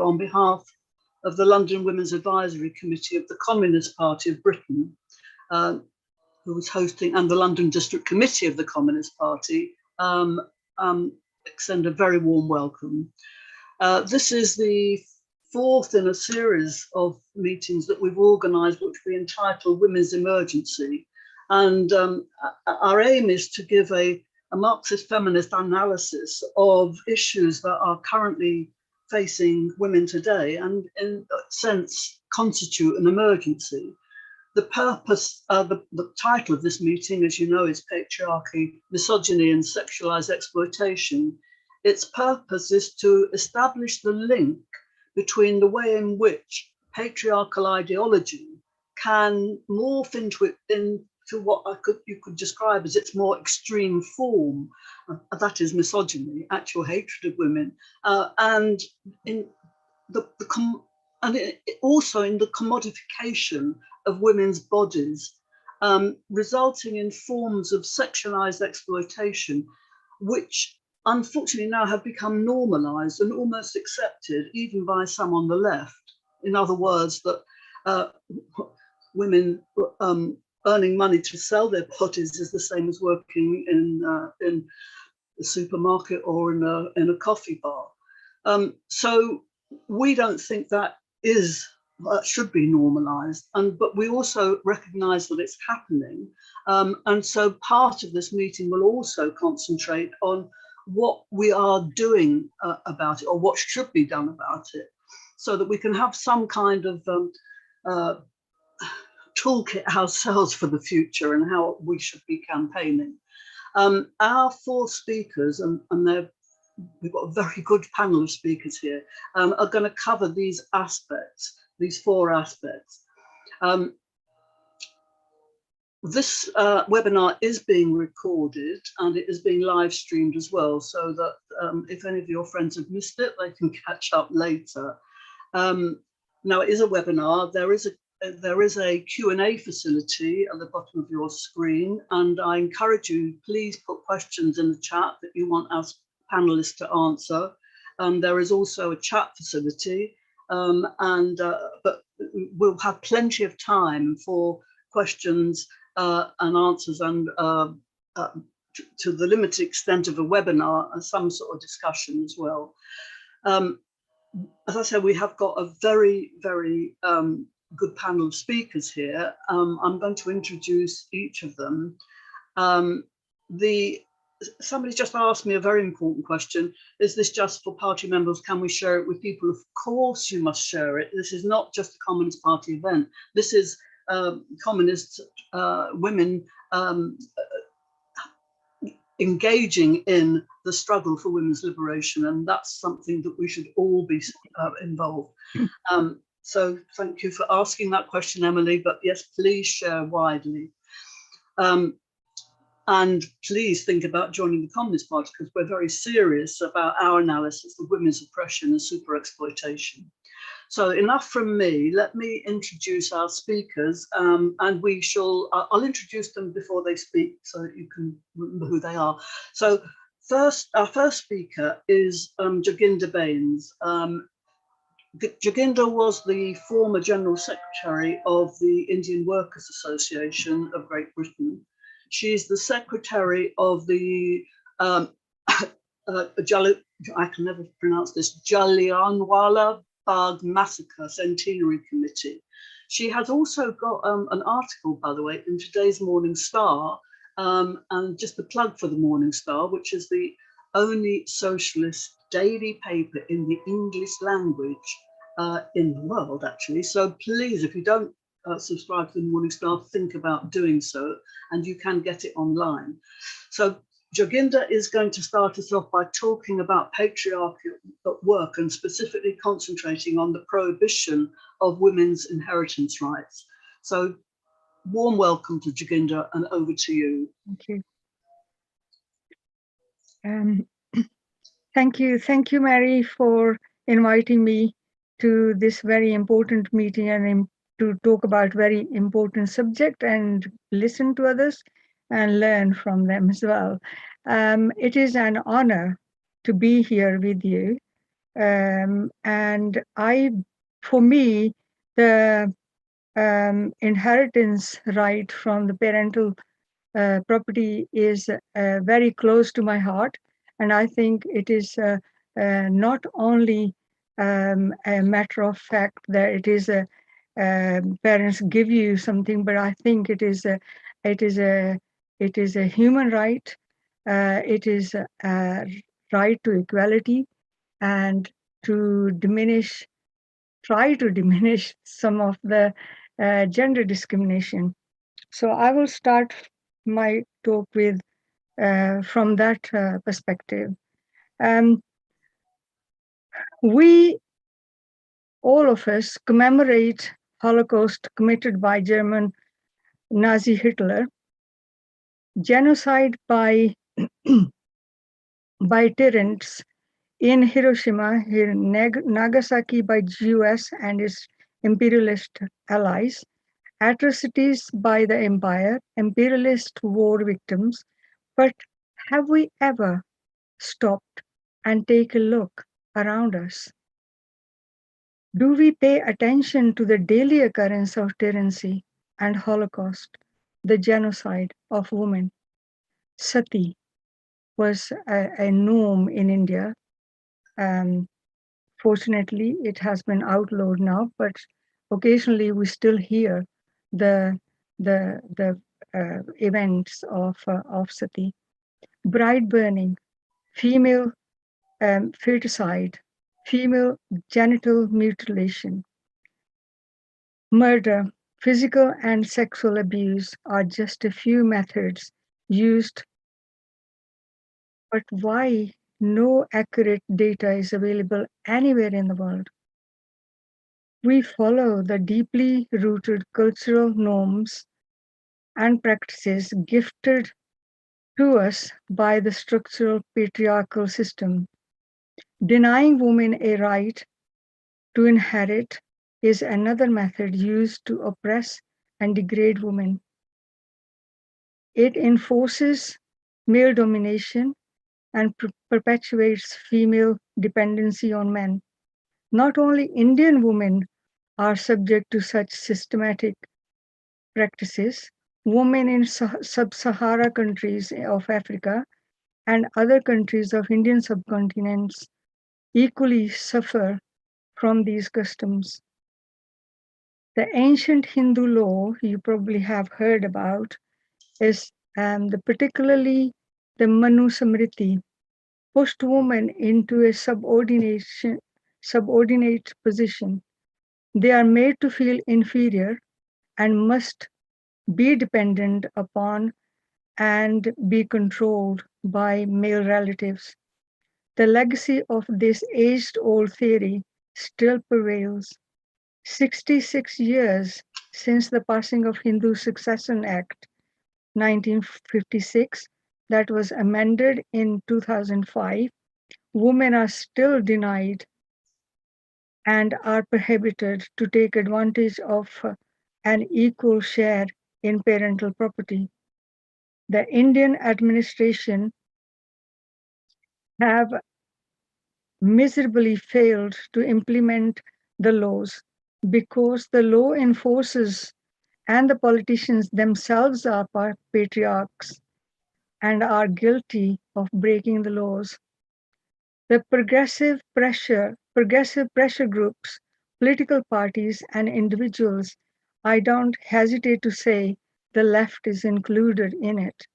on behalf of the London Women's Advisory Committee of the Communist Party of Britain, who was hosting, and the London District Committee of the Communist Party, extend a very warm welcome. This is the fourth in a series of meetings that we've organised, which we entitle Women's Emergency. And our aim is to give a Marxist feminist analysis of issues that are currently facing women today and in a sense constitute an emergency. The purpose, the title of this meeting, as you know, is Patriarchy, Misogyny and Sexualised Exploitation. Its purpose is to establish the link between the way in which patriarchal ideology can morph into what you could describe as its more extreme form, that is misogyny, actual hatred of women, and also in the commodification of women's bodies, resulting in forms of sexualized exploitation, which unfortunately now have become normalized and almost accepted even by some on the left. In other words, that women earning money to sell their bodies is the same as working in a supermarket or in a coffee bar. So we don't think that should be normalized, but we also recognize that it's happening. And so part of this meeting will also concentrate on what we are doing about it, or what should be done about it, so that we can have some kind of toolkit ourselves for the future and how we should be campaigning. Our four speakers, and we've got a very good panel of speakers here, are going to cover these aspects, these four aspects. This webinar is being recorded and it is being live streamed as well, so that if any of your friends have missed it, they can catch up later. Now, it is a webinar. There is a Q&A facility at the bottom of your screen, and I encourage you, please put questions in the chat that you want us panelists to answer. There is also a chat facility, but we'll have plenty of time for questions and answers, and to the limited extent of a webinar, and some sort of discussion as well. As I said, we have got a very, very good panel of speakers here. I'm going to introduce each of them. Somebody just asked me a very important question. Is this just for party members? Can we share it with people? Of course you must share it. This is not just a Communist Party event. This is communist women engaging in the struggle for women's liberation, and that's something that we should all be involved. So thank you for asking that question, Emily, but yes, please share widely. And please think about joining the Communist Party, because we're very serious about our analysis of women's oppression and super exploitation. So enough from me. Let me introduce our speakers, and I'll introduce them before they speak so that you can remember who they are. So our first speaker is Joginder Bains. Joginder was the former General Secretary of the Indian Workers Association of Great Britain. She's the Secretary of the I can never pronounce this, Jallianwala Bagh Massacre Centenary Committee. She has also got an article, by the way, in today's Morning Star, and just a plug for the Morning Star, which is the only socialist daily paper in the English language in the world, actually. So please, if you don't subscribe to the Morning Star, think about doing so, and you can get it online. So Joginder is going to start us off by talking about patriarchy at work, and specifically concentrating on the prohibition of women's inheritance rights. So warm welcome to Joginder, and over to you. Thank you. Thank you, Mary, for inviting me to this very important meeting and to talk about very important subject and listen to others and learn from them as well. It is an honor to be here with you And for me, the inheritance right from the parental property is very close to my heart. And I think it is not only a matter of fact that it is parents give you something, but I think it is a it is a human right. It is a right to equality and to try to diminish some of the gender discrimination. So I will start my talk with from that perspective. Um, we, all of us, commemorate Holocaust committed by German Nazi Hitler, genocide by by tyrants in Hiroshima, Nagasaki by US and its imperialist allies, atrocities by the empire, imperialist war victims. But have we ever stopped and take a look around us? Do we pay attention to the daily occurrence of tyranny and Holocaust, the genocide of women? Sati was a norm in India. Um, Fortunately, it has been outlawed now, but occasionally we still hear the events of sati. Bride burning, female feticide, female genital mutilation, murder, physical and sexual abuse are just a few methods used. But why no accurate data is available anywhere in the world? We follow the deeply rooted cultural norms and practices gifted to us by the structural patriarchal system. Denying women a right to inherit is another method used to oppress and degrade women. It enforces male domination and perpetuates female dependency on men. Not only Indian women are subject to such systematic practices, women in sub-Sahara countries of Africa and other countries of Indian subcontinents equally suffer from these customs. The ancient Hindu law you probably have heard about is particularly the Manu Samriti pushed women into a subordinate position. They are made to feel inferior and must be dependent upon and be controlled by male relatives. The legacy of this age-old theory still prevails. 66 years since the passing of Hindu Succession Act 1956 that was amended in 2005, women are still denied and are prohibited to take advantage of an equal share in parental property. The Indian administration have miserably failed to implement the laws because the law enforcers and the politicians themselves are patriarchs and are guilty of breaking the laws. The progressive pressure groups, political parties, and individuals, I don't hesitate to say the left is included in it,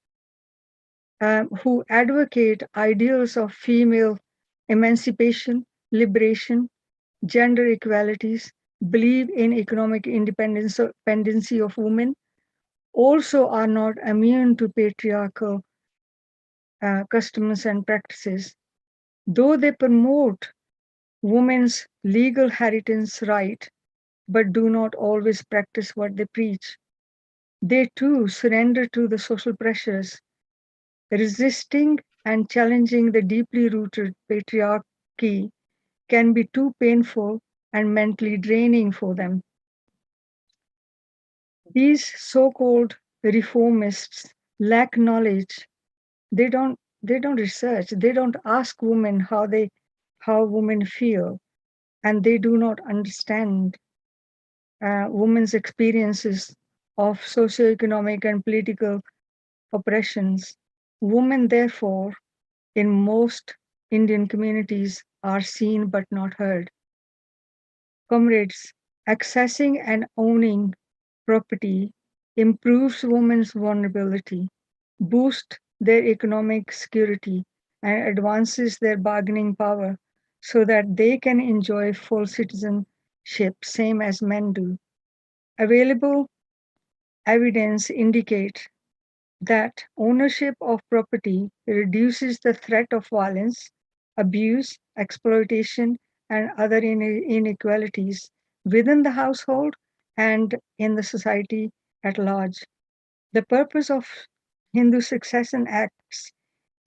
who advocate ideals of female emancipation, liberation, gender equalities, believe in economic independency of women, also are not immune to patriarchal customs and practices. Though they promote women's legal inheritance right, but do not always practice what they preach, they too surrender to the social pressures, resisting and challenging the deeply rooted patriarchy can be too painful and mentally draining for them. These so-called reformists lack knowledge. They don't research. They don't ask women how they how women feel, and they do not understand women's experiences of socioeconomic and political oppressions. Women, therefore, in most Indian communities are seen but not heard. Comrades, accessing and owning property improves women's vulnerability, boosts their economic security, and advances their bargaining power so that they can enjoy full citizenship, same as men do. Available evidence indicate that ownership of property reduces the threat of violence, abuse, exploitation, and other inequalities within the household and in the society at large. The purpose of Hindu Succession Acts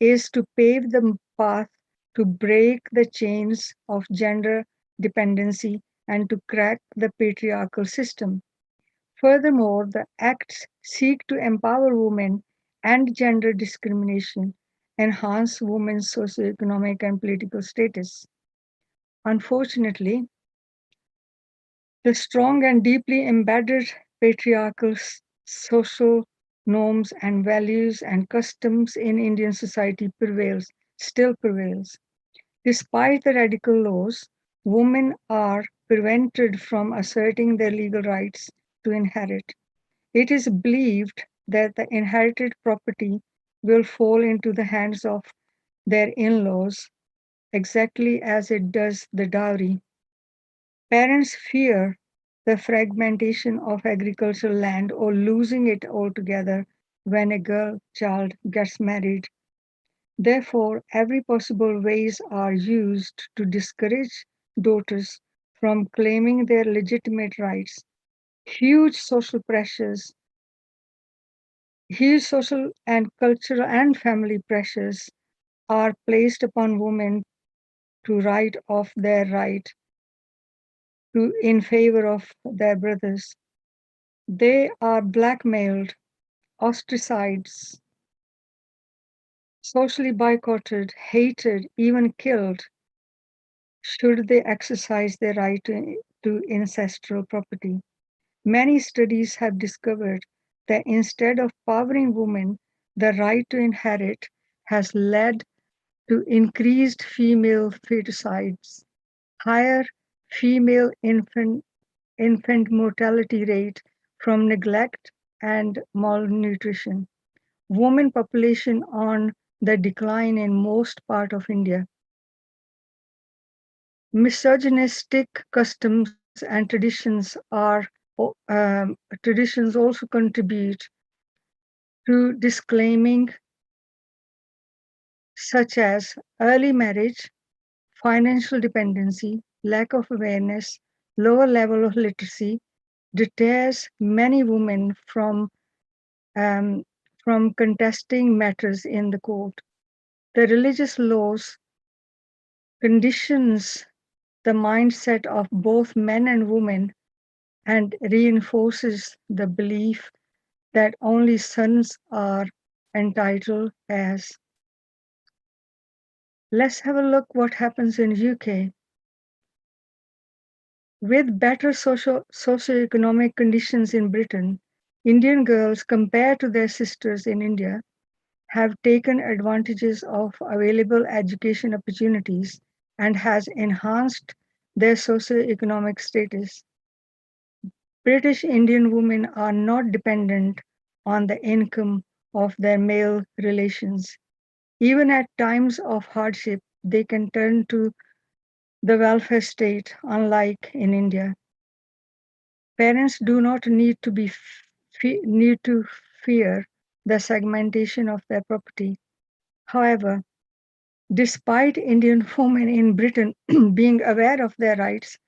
is to pave the path to break the chains of gender dependency and to crack the patriarchal system. Furthermore, the acts seek to empower women and gender discrimination, enhance women's socioeconomic and political status. Unfortunately, the strong and deeply embedded patriarchal social norms and values and customs in Indian society still prevails. Despite the radical laws, women are prevented from asserting their legal rights to inherit. It is believed that the inherited property will fall into the hands of their in laws, exactly as it does the dowry. Parents fear the fragmentation of agricultural land or losing it altogether when a girl child gets married. Therefore, every possible ways are used to discourage daughters from claiming their legitimate rights. Huge social pressures Huge social and cultural and family pressures are placed upon women to write off their right to in favor of their brothers. They are blackmailed, ostracized, socially boycotted, hated, even killed should they exercise their right to ancestral property. Many studies have discovered that instead of powering women, the right to inherit has led to increased female feticides, higher female infant mortality rate from neglect and malnutrition, women population on the decline in most part of India. Misogynistic customs and traditions also contribute to disclaiming such as early marriage, financial dependency, lack of awareness, lower level of literacy deters many women um, from contesting matters in the court. The religious laws conditions the mindset of both men and women and reinforces the belief that only sons are entitled as. Let's have a look what happens in UK. With better socioeconomic conditions in Britain, Indian girls compared to their sisters in India have taken advantages of available education opportunities and has enhanced their socioeconomic status. British Indian women are not dependent on the income of their male relations. Even at times of hardship, they can turn to the welfare state, unlike in India. Parents do not need to fear the segmentation of their property. However, despite Indian women in Britain being aware of their rights,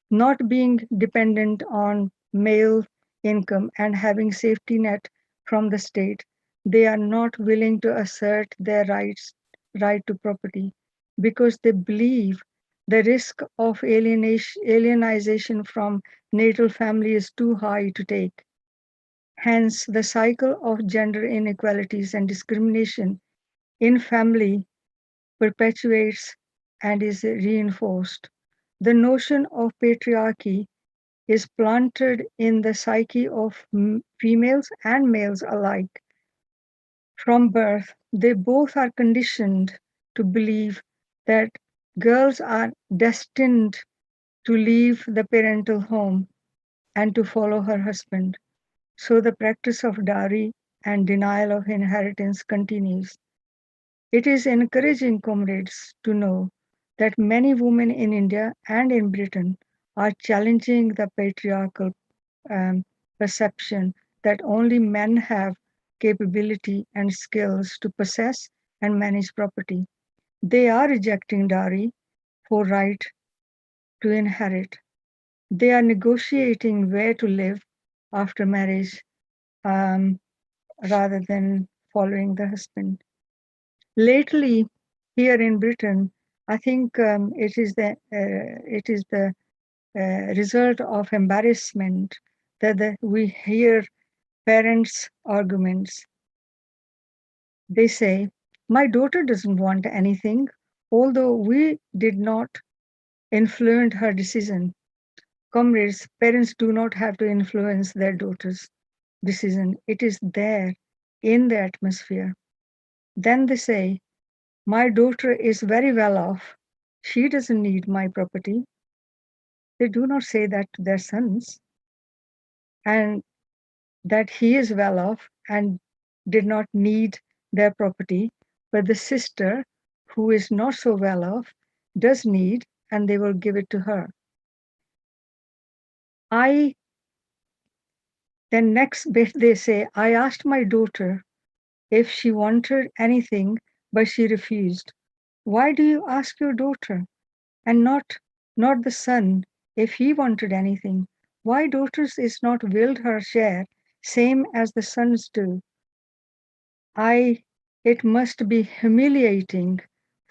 not being dependent on male income and having safety net from the state, they are not willing to assert their right to property because they believe the risk of alienization from natal family is too high to take. Hence, the cycle of gender inequalities and discrimination in family perpetuates and is reinforced. The notion of patriarchy is planted in the psyche of females and males alike. From birth, they both are conditioned to believe that girls are destined to leave the parental home and to follow her husband. So the practice of dowry and denial of inheritance continues. It is encouraging, comrades, to know that many women in India and in Britain are challenging the patriarchal perception that only men have capability and skills to possess and manage property. They are rejecting dowry for right to inherit. They are negotiating where to live after marriage rather than following the husband. Lately, here in Britain, I think it is the result of embarrassment that we hear parents' arguments. They say, "My daughter doesn't want anything, although we did not influence her decision." Comrades, parents do not have to influence their daughter's decision. It is there in the atmosphere. Then they say, "My daughter is very well off. She doesn't need my property." They do not say that to their sons, and that he is well off and did not need their property, but the sister who is not so well off does need, and they will give it to her. Then next bit they say, "I asked my daughter if she wanted anything, but she refused." Why do you ask your daughter and not the son if he wanted anything? Why daughters is not willed her share, same as the sons do? It must be humiliating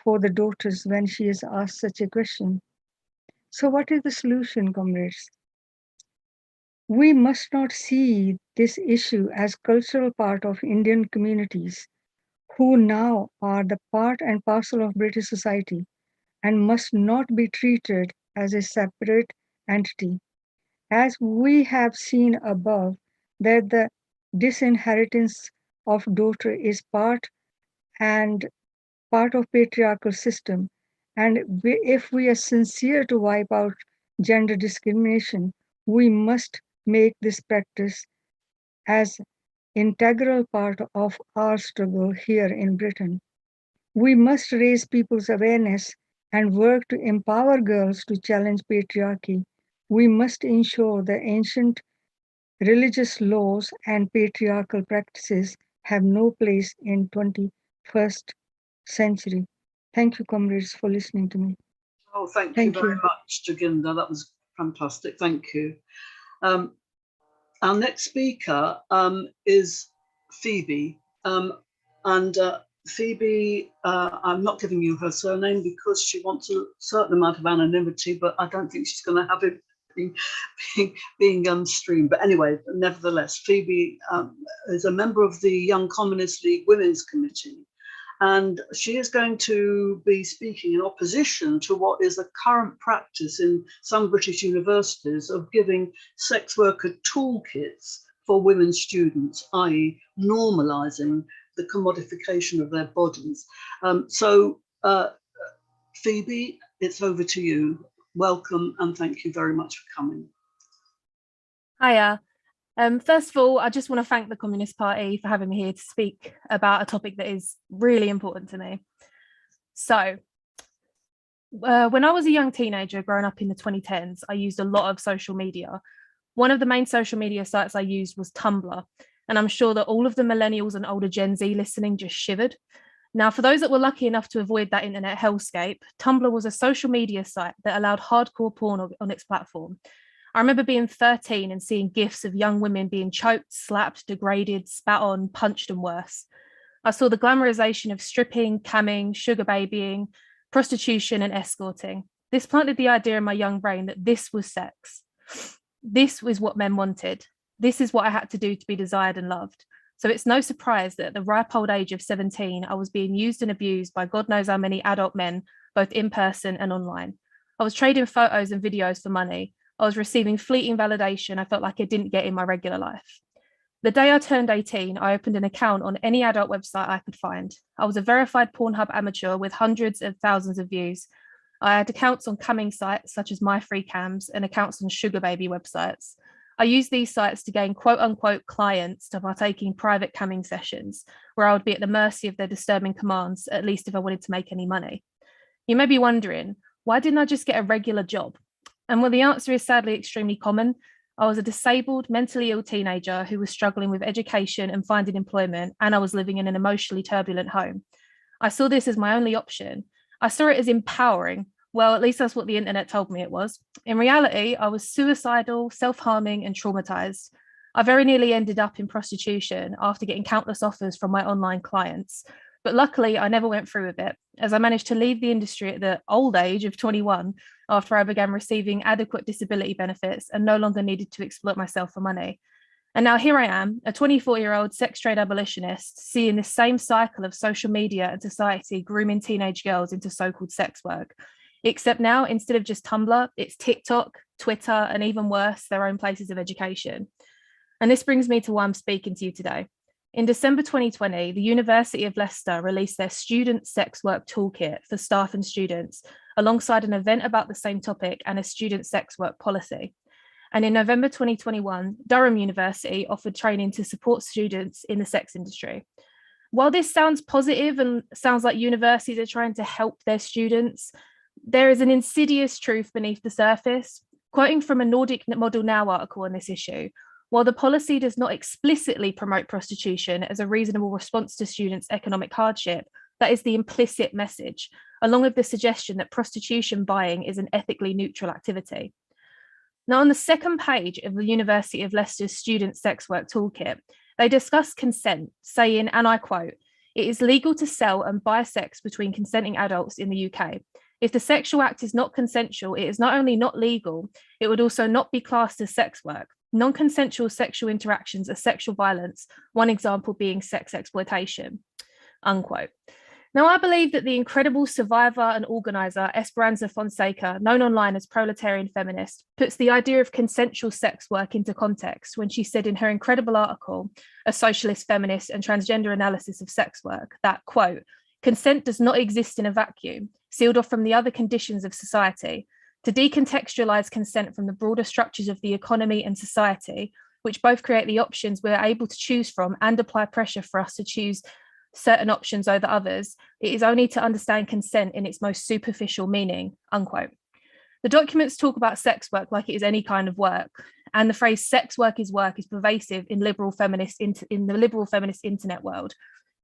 for the daughters when she is asked such a question. So what is the solution, comrades? We must not see this issue as cultural part of Indian communities who now are the part and parcel of British society and must not be treated as a separate entity. As we have seen above, that the disinheritance of daughter is part of patriarchal system. And if we are sincere to wipe out gender discrimination, we must make this practice as integral part of our struggle here in Britain. We must raise people's awareness and work to empower girls to challenge patriarchy. We must ensure the ancient religious laws and patriarchal practices have no place in 21st century. Thank you, comrades, for listening to me. Oh, thank you very much, Joginder. That was fantastic. Thank you. Our next speaker is Phoebe. Phoebe, I'm not giving you her surname because she wants a certain amount of anonymity, but I don't think she's going to have it being streamed. But anyway, nevertheless, Phoebe is a member of the Young Communist League Women's Committee, and she is going to be speaking in opposition to what is a current practice in some British universities of giving sex worker toolkits for women students, i.e. normalising the commodification of their bodies. Phoebe, it's over to you. Welcome and thank you very much for coming. Hiya. First of all, I just want to thank the Communist Party for having me here to speak about a topic that is really important to me. So, when I was a young teenager growing up in the 2010s, I used a lot of social media. One of the main social media sites I used was Tumblr, and I'm sure that all of the millennials and older Gen Z listening just shivered. Now, for those that were lucky enough to avoid that internet hellscape, Tumblr was a social media site that allowed hardcore porn on its platform. I remember being 13 and seeing GIFs of young women being choked, slapped, degraded, spat on, punched, and worse. I saw the glamorization of stripping, camming, sugar babying, prostitution, and escorting. This planted the idea in my young brain that this was sex. This was what men wanted. This is what I had to do to be desired and loved. So it's no surprise that at the ripe old age of 17, I was being used and abused by God knows how many adult men both in person and online. I was trading photos and videos for money. I was receiving fleeting validation I felt like I didn't get in my regular life. The day I turned 18, I opened an account on any adult website I could find. I was a verified Pornhub amateur with hundreds of thousands of views. I had accounts on camming sites such as My Free Cams and accounts on sugar baby websites. I used these sites to gain quote unquote clients to partake in private camming sessions where I would be at the mercy of their disturbing commands, at least if I wanted to make any money. You may be wondering, why didn't I just get a regular job? And well, the answer is sadly extremely common. I was a disabled, mentally ill teenager who was struggling with education and finding employment, and I was living in an emotionally turbulent home. I saw this as my only option. I saw it as empowering. Well, at least that's what the internet told me it was. In reality, I was suicidal, self-harming, and traumatized. I very nearly ended up in prostitution after getting countless offers from my online clients. But luckily, I never went through with it, as I managed to leave the industry at the old age of 21 after I began receiving adequate disability benefits and no longer needed to exploit myself for money. And now here I am, a 24-year-old sex trade abolitionist, seeing this same cycle of social media and society grooming teenage girls into so-called sex work. Except now, instead of just Tumblr, it's TikTok, Twitter, and even worse, their own places of education. And this brings me to why I'm speaking to you today. In December 2020, the University of Leicester released their Student Sex Work Toolkit for staff and students, alongside an event about the same topic and a student sex work policy. And in November 2021, Durham University offered training to support students in the sex industry. While this sounds positive and sounds like universities are trying to help their students, there is an insidious truth beneath the surface. Quoting from a Nordic Model Now article on this issue, while the policy does not explicitly promote prostitution as a reasonable response to students' economic hardship, that is the implicit message, along with the suggestion that prostitution buying is an ethically neutral activity. Now, on the second page of the University of Leicester's Student Sex Work Toolkit, they discuss consent, saying, and I quote, "It is legal to sell and buy sex between consenting adults in the UK. If the sexual act is not consensual, it is not only not legal, it would also not be classed as sex work. Non-consensual sexual interactions are sexual violence, one example being sex exploitation," unquote. Now, I believe that the incredible survivor and organizer Esperanza Fonseca, known online as Proletarian Feminist, puts the idea of consensual sex work into context when she said in her incredible article, A Socialist Feminist and Transgender Analysis of Sex Work, that, quote, "Consent does not exist in a vacuum, sealed off from the other conditions of society. To decontextualize consent from the broader structures of the economy and society, which both create the options we're able to choose from and apply pressure for us to choose certain options over others, it is only to understand consent in its most superficial meaning," unquote. The documents talk about sex work like it is any kind of work, and the phrase "sex work is pervasive in the liberal feminist internet world.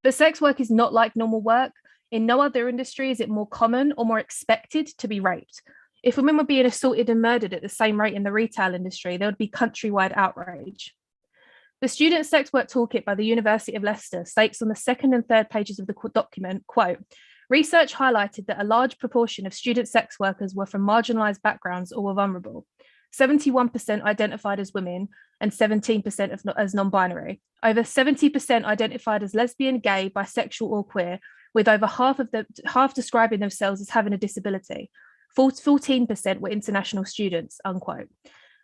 But sex work is not like normal work. In no other industry is it more common or more expected to be raped. If women were being assaulted and murdered at the same rate in the retail industry, there would be countrywide outrage. The Student Sex Work Toolkit by the University of Leicester states on the second and third pages of the document, quote, "Research highlighted that a large proportion of student sex workers were from marginalised backgrounds or were vulnerable. 71% identified as women and 17% as non-binary. Over 70% identified as lesbian, gay, bisexual or queer, with over half describing themselves as having a disability. 14% were international students," unquote.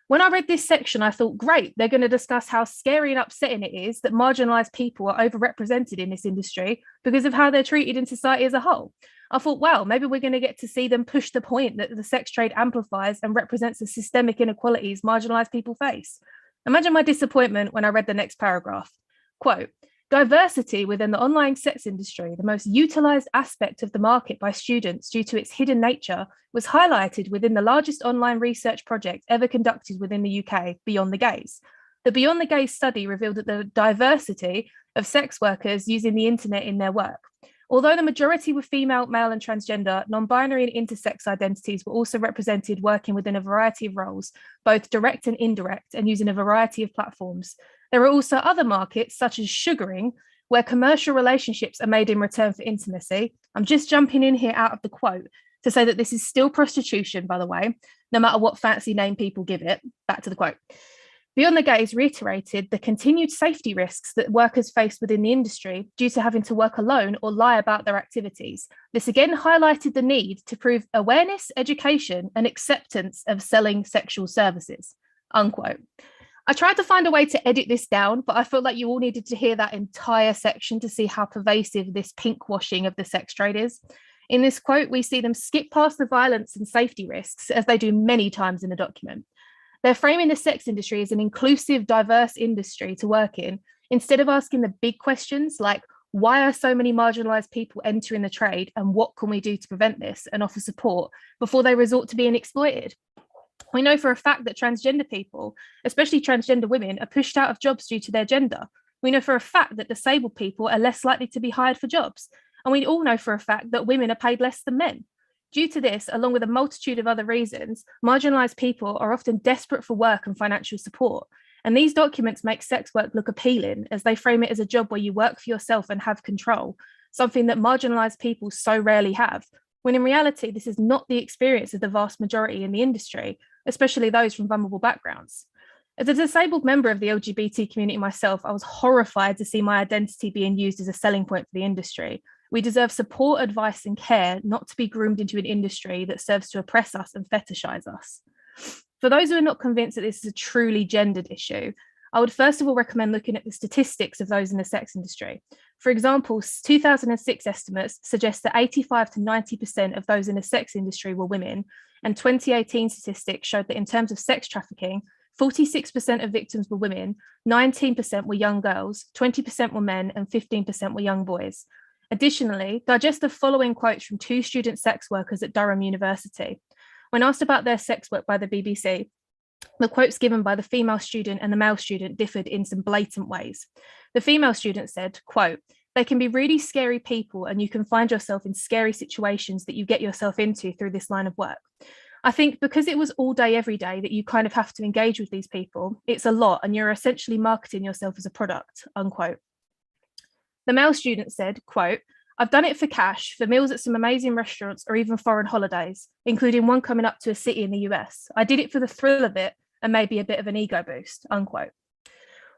When I read this section, I thought, great, they're going to discuss how scary and upsetting it is that marginalised people are overrepresented in this industry because of how they're treated in society as a whole. I thought, wow, maybe we're going to get to see them push the point that the sex trade amplifies and represents the systemic inequalities marginalised people face. Imagine my disappointment when I read the next paragraph. Quote, "Diversity within the online sex industry, the most utilised aspect of the market by students due to its hidden nature, was highlighted within the largest online research project ever conducted within the UK, Beyond the Gays. The Beyond the Gays study revealed that the diversity of sex workers using the internet in their work. Although the majority were female, male and transgender, non-binary and intersex identities were also represented working within a variety of roles, both direct and indirect, and using a variety of platforms. There are also other markets, such as sugaring, where commercial relationships are made in return for intimacy." I'm just jumping in here out of the quote to say that this is still prostitution, by the way, no matter what fancy name people give it. Back to the quote. Beyond the Gaze reiterated the continued safety risks that workers face within the industry due to having to work alone or lie about their activities. This again highlighted the need to prove awareness, education, and acceptance of selling sexual services, unquote. I tried to find a way to edit this down, but I felt like you all needed to hear that entire section to see how pervasive this pinkwashing of the sex trade is. In this quote, we see them skip past the violence and safety risks, as they do many times in the document. They're framing the sex industry as an inclusive, diverse industry to work in, instead of asking the big questions like, why are so many marginalised people entering the trade, and what can we do to prevent this and offer support before they resort to being exploited? We know for a fact that transgender people, especially transgender women, are pushed out of jobs due to their gender. We know for a fact that disabled people are less likely to be hired for jobs. And we all know for a fact that women are paid less than men. Due to this, along with a multitude of other reasons, marginalised people are often desperate for work and financial support. And these documents make sex work look appealing, as they frame it as a job where you work for yourself and have control, something that marginalised people so rarely have, when in reality, this is not the experience of the vast majority in the industry, especially those from vulnerable backgrounds. As a disabled member of the LGBT community myself, I was horrified to see my identity being used as a selling point for the industry. We deserve support, advice, and care, not to be groomed into an industry that serves to oppress us and fetishize us. For those who are not convinced that this is a truly gendered issue, I would first of all recommend looking at the statistics of those in the sex industry. For example, 2006 estimates suggest that 85 to 90% of those in the sex industry were women, and 2018 statistics showed that in terms of sex trafficking, 46% of victims were women, 19% were young girls, 20% were men, and 15% were young boys. Additionally, digest the following quotes from 2 student sex workers at Durham University. When asked about their sex work by the BBC, the quotes given by the female student and the male student differed in some blatant ways. The female student said, quote, "They can be really scary people, and you can find yourself in scary situations that you get yourself into through this line of work. I think because it was all day, every day that you kind of have to engage with these people, it's a lot, and you're essentially marketing yourself as a product," unquote. The male student said, quote, "I've done it for cash, for meals at some amazing restaurants, or even foreign holidays, including one coming up to a city in the US. I did it for the thrill of it and maybe a bit of an ego boost," unquote.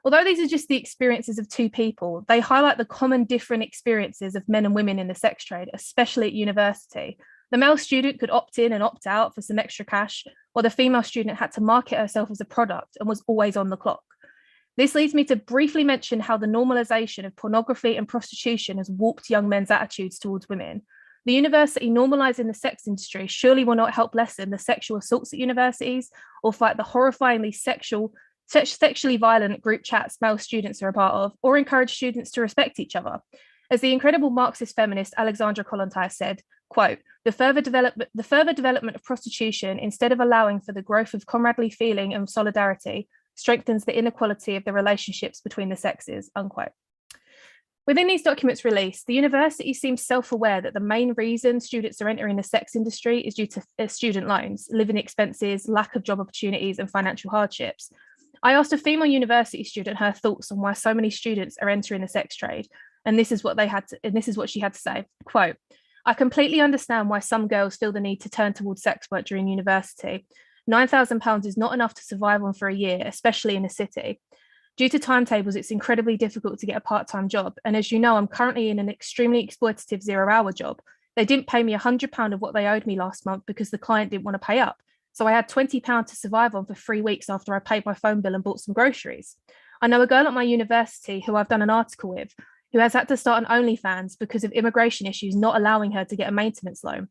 Although these are just the experiences of 2 people, they highlight the common different experiences of men and women in the sex trade, especially at university. The male student could opt in and opt out for some extra cash, while the female student had to market herself as a product and was always on the clock. This leads me to briefly mention how the normalization of pornography and prostitution has warped young men's attitudes towards women. The university normalizing the sex industry surely will not help lessen the sexual assaults at universities or fight the horrifyingly sexually violent group chats male students are a part of, or encourage students to respect each other. As the incredible Marxist feminist Alexandra Kollontai said, quote, the further development of prostitution, instead of allowing for the growth of comradely feeling and solidarity, strengthens the inequality of the relationships between the sexes," unquote. Within these documents released, the university seems self-aware that the main reason students are entering the sex industry is due to student loans, living expenses, lack of job opportunities, and financial hardships. I asked a female university student her thoughts on why so many students are entering the sex trade, and this is what she had to say. Quote, "I completely understand why some girls feel the need to turn towards sex work during university. £9,000 is not enough to survive on for a year, especially in a city. Due to timetables, it's incredibly difficult to get a part-time job. And as you know, I'm currently in an extremely exploitative 0-hour job. They didn't pay me £100 of what they owed me last month because the client didn't want to pay up. So I had £20 to survive on for 3 weeks after I paid my phone bill and bought some groceries. I know a girl at my university who I've done an article with, who has had to start an OnlyFans because of immigration issues not allowing her to get a maintenance loan.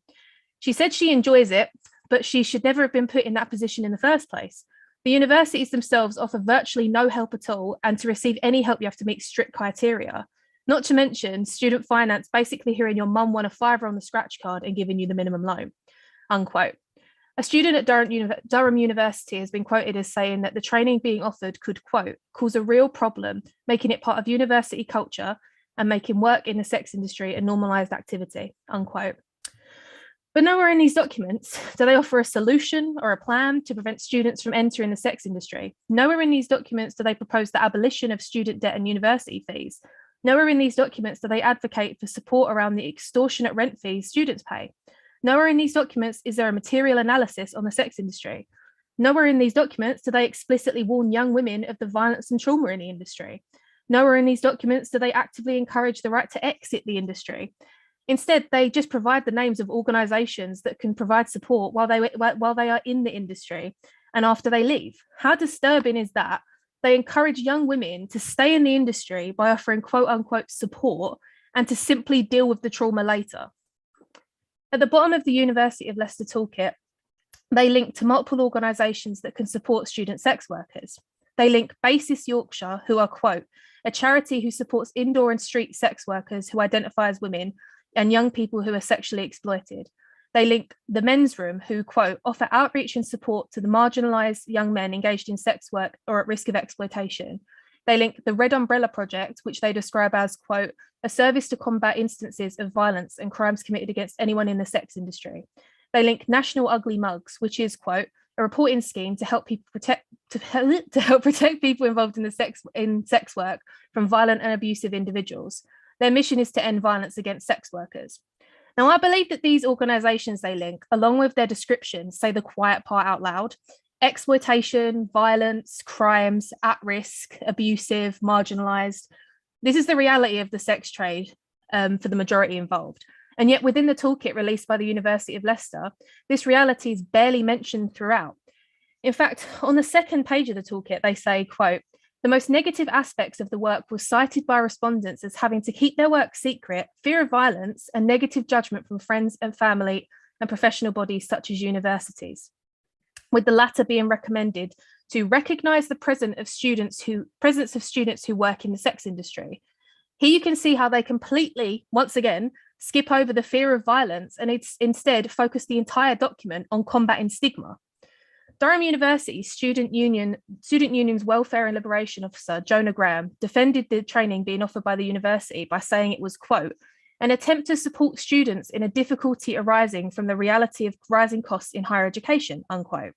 She said she enjoys it, but she should never have been put in that position in the first place. The universities themselves offer virtually no help at all, and to receive any help, you have to meet strict criteria. Not to mention student finance basically hearing your mum won a £5 on the scratch card and giving you the minimum loan," unquote. A student at Durham University has been quoted as saying that the training being offered could, quote, "cause a real problem, making it part of university culture and making work in the sex industry a normalised activity," unquote. But nowhere in these documents do they offer a solution or a plan to prevent students from entering the sex industry. Nowhere in these documents do they propose the abolition of student debt and university fees. Nowhere in these documents do they advocate for support around the extortionate rent fees students pay. Nowhere in these documents is there a material analysis on the sex industry. Nowhere in these documents do they explicitly warn young women of the violence and trauma in the industry. Nowhere in these documents do they actively encourage the right to exit the industry. Instead, they just provide the names of organisations that can provide support while they are in the industry and after they leave. How disturbing is that? They encourage young women to stay in the industry by offering quote unquote support and to simply deal with the trauma later. At the bottom of the University of Leicester toolkit, they link to multiple organisations that can support student sex workers. They link Basis Yorkshire, who are, quote, a charity who supports indoor and street sex workers who identify as women and young people who are sexually exploited. They link the Men's Room, who, quote, offer outreach and support to the marginalised young men engaged in sex work or at risk of exploitation. They link the Red Umbrella Project, which they describe as, quote, a service to combat instances of violence and crimes committed against anyone in the sex industry. They link National Ugly Mugs, which is, quote, a reporting scheme to help people protect people involved in sex work from violent and abusive individuals. Their mission is to end violence against sex workers. Now, I believe that these organisations they link, along with their descriptions, say the quiet part out loud: exploitation, violence, crimes, at risk, abusive, marginalised. This is the reality of the sex trade for the majority involved. And yet within the toolkit released by the University of Leicester, this reality is barely mentioned throughout. In fact, on the second page of the toolkit, they say, quote, the most negative aspects of the work were cited by respondents as having to keep their work secret, fear of violence, and negative judgment from friends and family and professional bodies such as universities, with the latter being recommended to recognise the presence of students who work in the sex industry. Here you can see how they completely, once again, skip over the fear of violence and instead focus the entire document on combating stigma. Durham University Student Union's Welfare and Liberation Officer, Jonah Graham, defended the training being offered by the university by saying it was, quote, an attempt to support students in a difficulty arising from the reality of rising costs in higher education, unquote.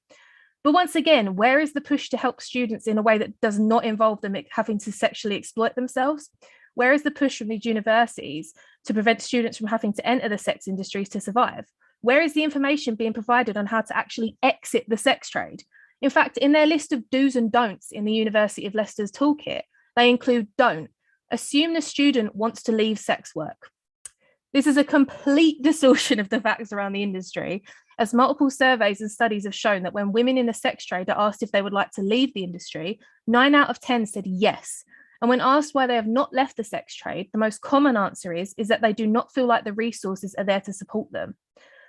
But once again, where is the push to help students in a way that does not involve them having to sexually exploit themselves? Where is the push from these universities to prevent students from having to enter the sex industries to survive? Where is the information being provided on how to actually exit the sex trade? In fact, in their list of do's and don'ts in the University of Leicester's toolkit, they include don't assume the student wants to leave sex work. This is a complete distortion of the facts around the industry, as multiple surveys and studies have shown that when women in the sex trade are asked if they would like to leave the industry, 9 out of 10 said yes. And when asked why they have not left the sex trade, the most common answer is that they do not feel like the resources are there to support them.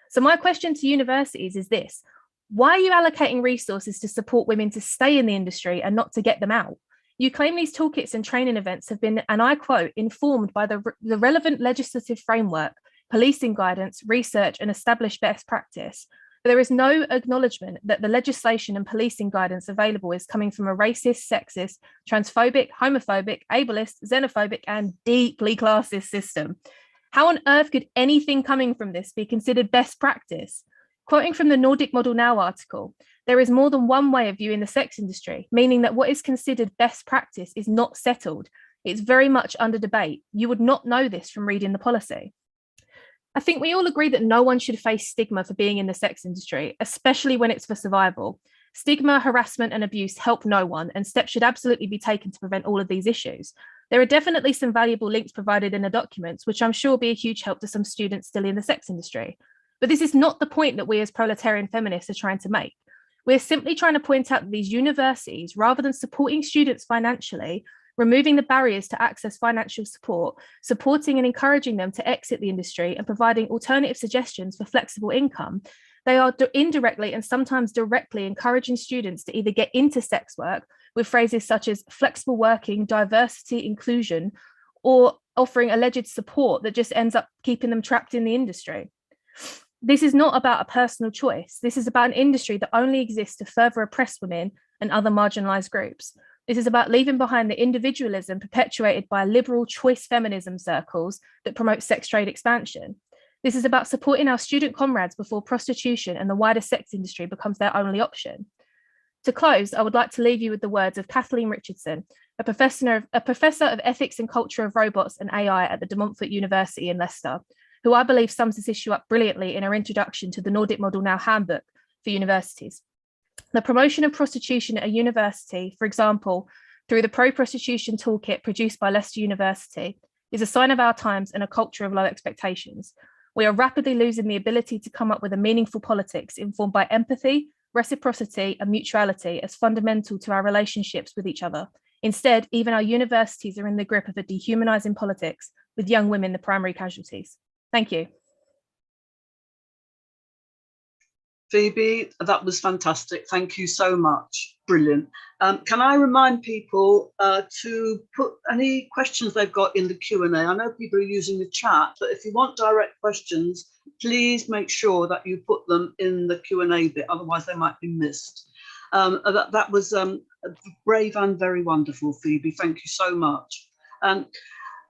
So my question to universities is this: why are you allocating resources to support women to stay in the industry and not to get them out? You claim these toolkits and training events have been, and I quote, informed by the relevant legislative framework, policing guidance, research, and established best practice. But there is no acknowledgement that the legislation and policing guidance available is coming from a racist, sexist, transphobic, homophobic, ableist, xenophobic, and deeply classist system. How on earth could anything coming from this be considered best practice? Quoting from the Nordic Model Now article, there is more than one way of viewing the sex industry, meaning that what is considered best practice is not settled. It's very much under debate. You would not know this from reading the policy. I think we all agree that no one should face stigma for being in the sex industry, especially when it's for survival. Stigma, harassment, and abuse help no one, and steps should absolutely be taken to prevent all of these issues. There are definitely some valuable links provided in the documents, which I'm sure will be a huge help to some students still in the sex industry. But this is not the point that we as proletarian feminists are trying to make. We're simply trying to point out that these universities, rather than supporting students financially, removing the barriers to access financial support, supporting and encouraging them to exit the industry and providing alternative suggestions for flexible income, they are indirectly and sometimes directly encouraging students to either get into sex work with phrases such as flexible working, diversity, inclusion, or offering alleged support that just ends up keeping them trapped in the industry. This is not about a personal choice. This is about an industry that only exists to further oppress women and other marginalised groups. This is about leaving behind the individualism perpetuated by liberal choice feminism circles that promote sex trade expansion. This is about supporting our student comrades before prostitution and the wider sex industry becomes their only option. To close, I would like to leave you with the words of Kathleen Richardson, a professor of ethics and culture of robots and AI at the De Montfort University in Leicester, who I believe sums this issue up brilliantly in her introduction to the Nordic Model Now handbook for universities. The promotion of prostitution at a university, for example, through the pro-prostitution toolkit produced by Leicester University, is a sign of our times and a culture of low expectations. We are rapidly losing the ability to come up with a meaningful politics informed by empathy, reciprocity, and mutuality as fundamental to our relationships with each other. Instead, even our universities are in the grip of a dehumanizing politics, with young women the primary casualties. Thank you. Phoebe, that was fantastic. Thank you so much. Brilliant. Can I remind people to put any questions they've got in the Q&A? I know people are using the chat, but if you want direct questions, please make sure that you put them in the Q&A bit, otherwise they might be missed. That was brave and very wonderful, Phoebe. Thank you so much.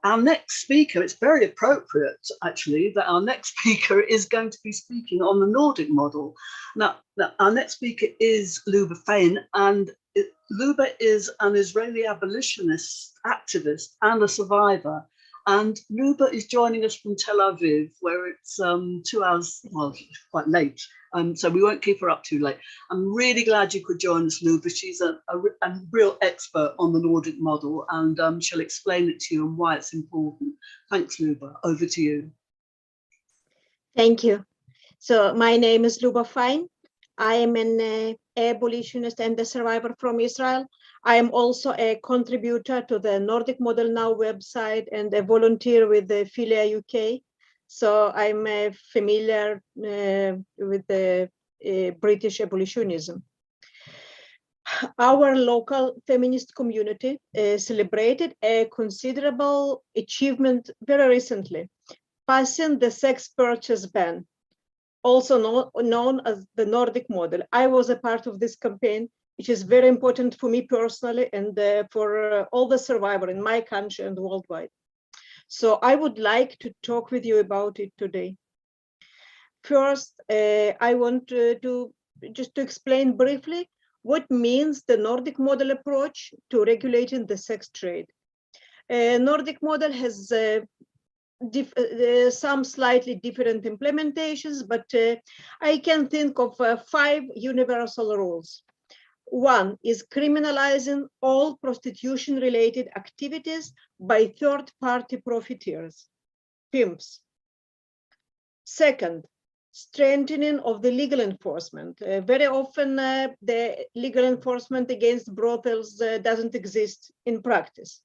Our next speaker, it's very appropriate actually that our next speaker is going to be speaking on the Nordic model. Now our next speaker is Luba Fain, and Luba is an Israeli abolitionist activist and a survivor. And Luba is joining us from Tel Aviv, where it's 2 hours, well, quite late. So we won't keep her up too late. I'm really glad you could join us, Luba. She's a real expert on the Nordic model, and she'll explain it to you and why it's important. Thanks, Luba. Over to you. Thank you. So my name is Luba Fain. I am an abolitionist and a survivor from Israel. I am also a contributor to the Nordic Model Now website and a volunteer with the Philia UK. So I'm familiar with the British abolitionism. Our local feminist community celebrated a considerable achievement very recently, passing the sex purchase ban, also known as the Nordic model. I was a part of this campaign, which is very important for me personally and for all the survivors in my country and worldwide. So I would like to talk with you about it today. First, I want to explain briefly what means the Nordic model approach to regulating the sex trade. Nordic model has some slightly different implementations, but I can think of 5 universal rules. One is criminalizing all prostitution-related activities by third-party profiteers, pimps. Second, strengthening of the legal enforcement. Very often, the legal enforcement against brothels doesn't exist in practice.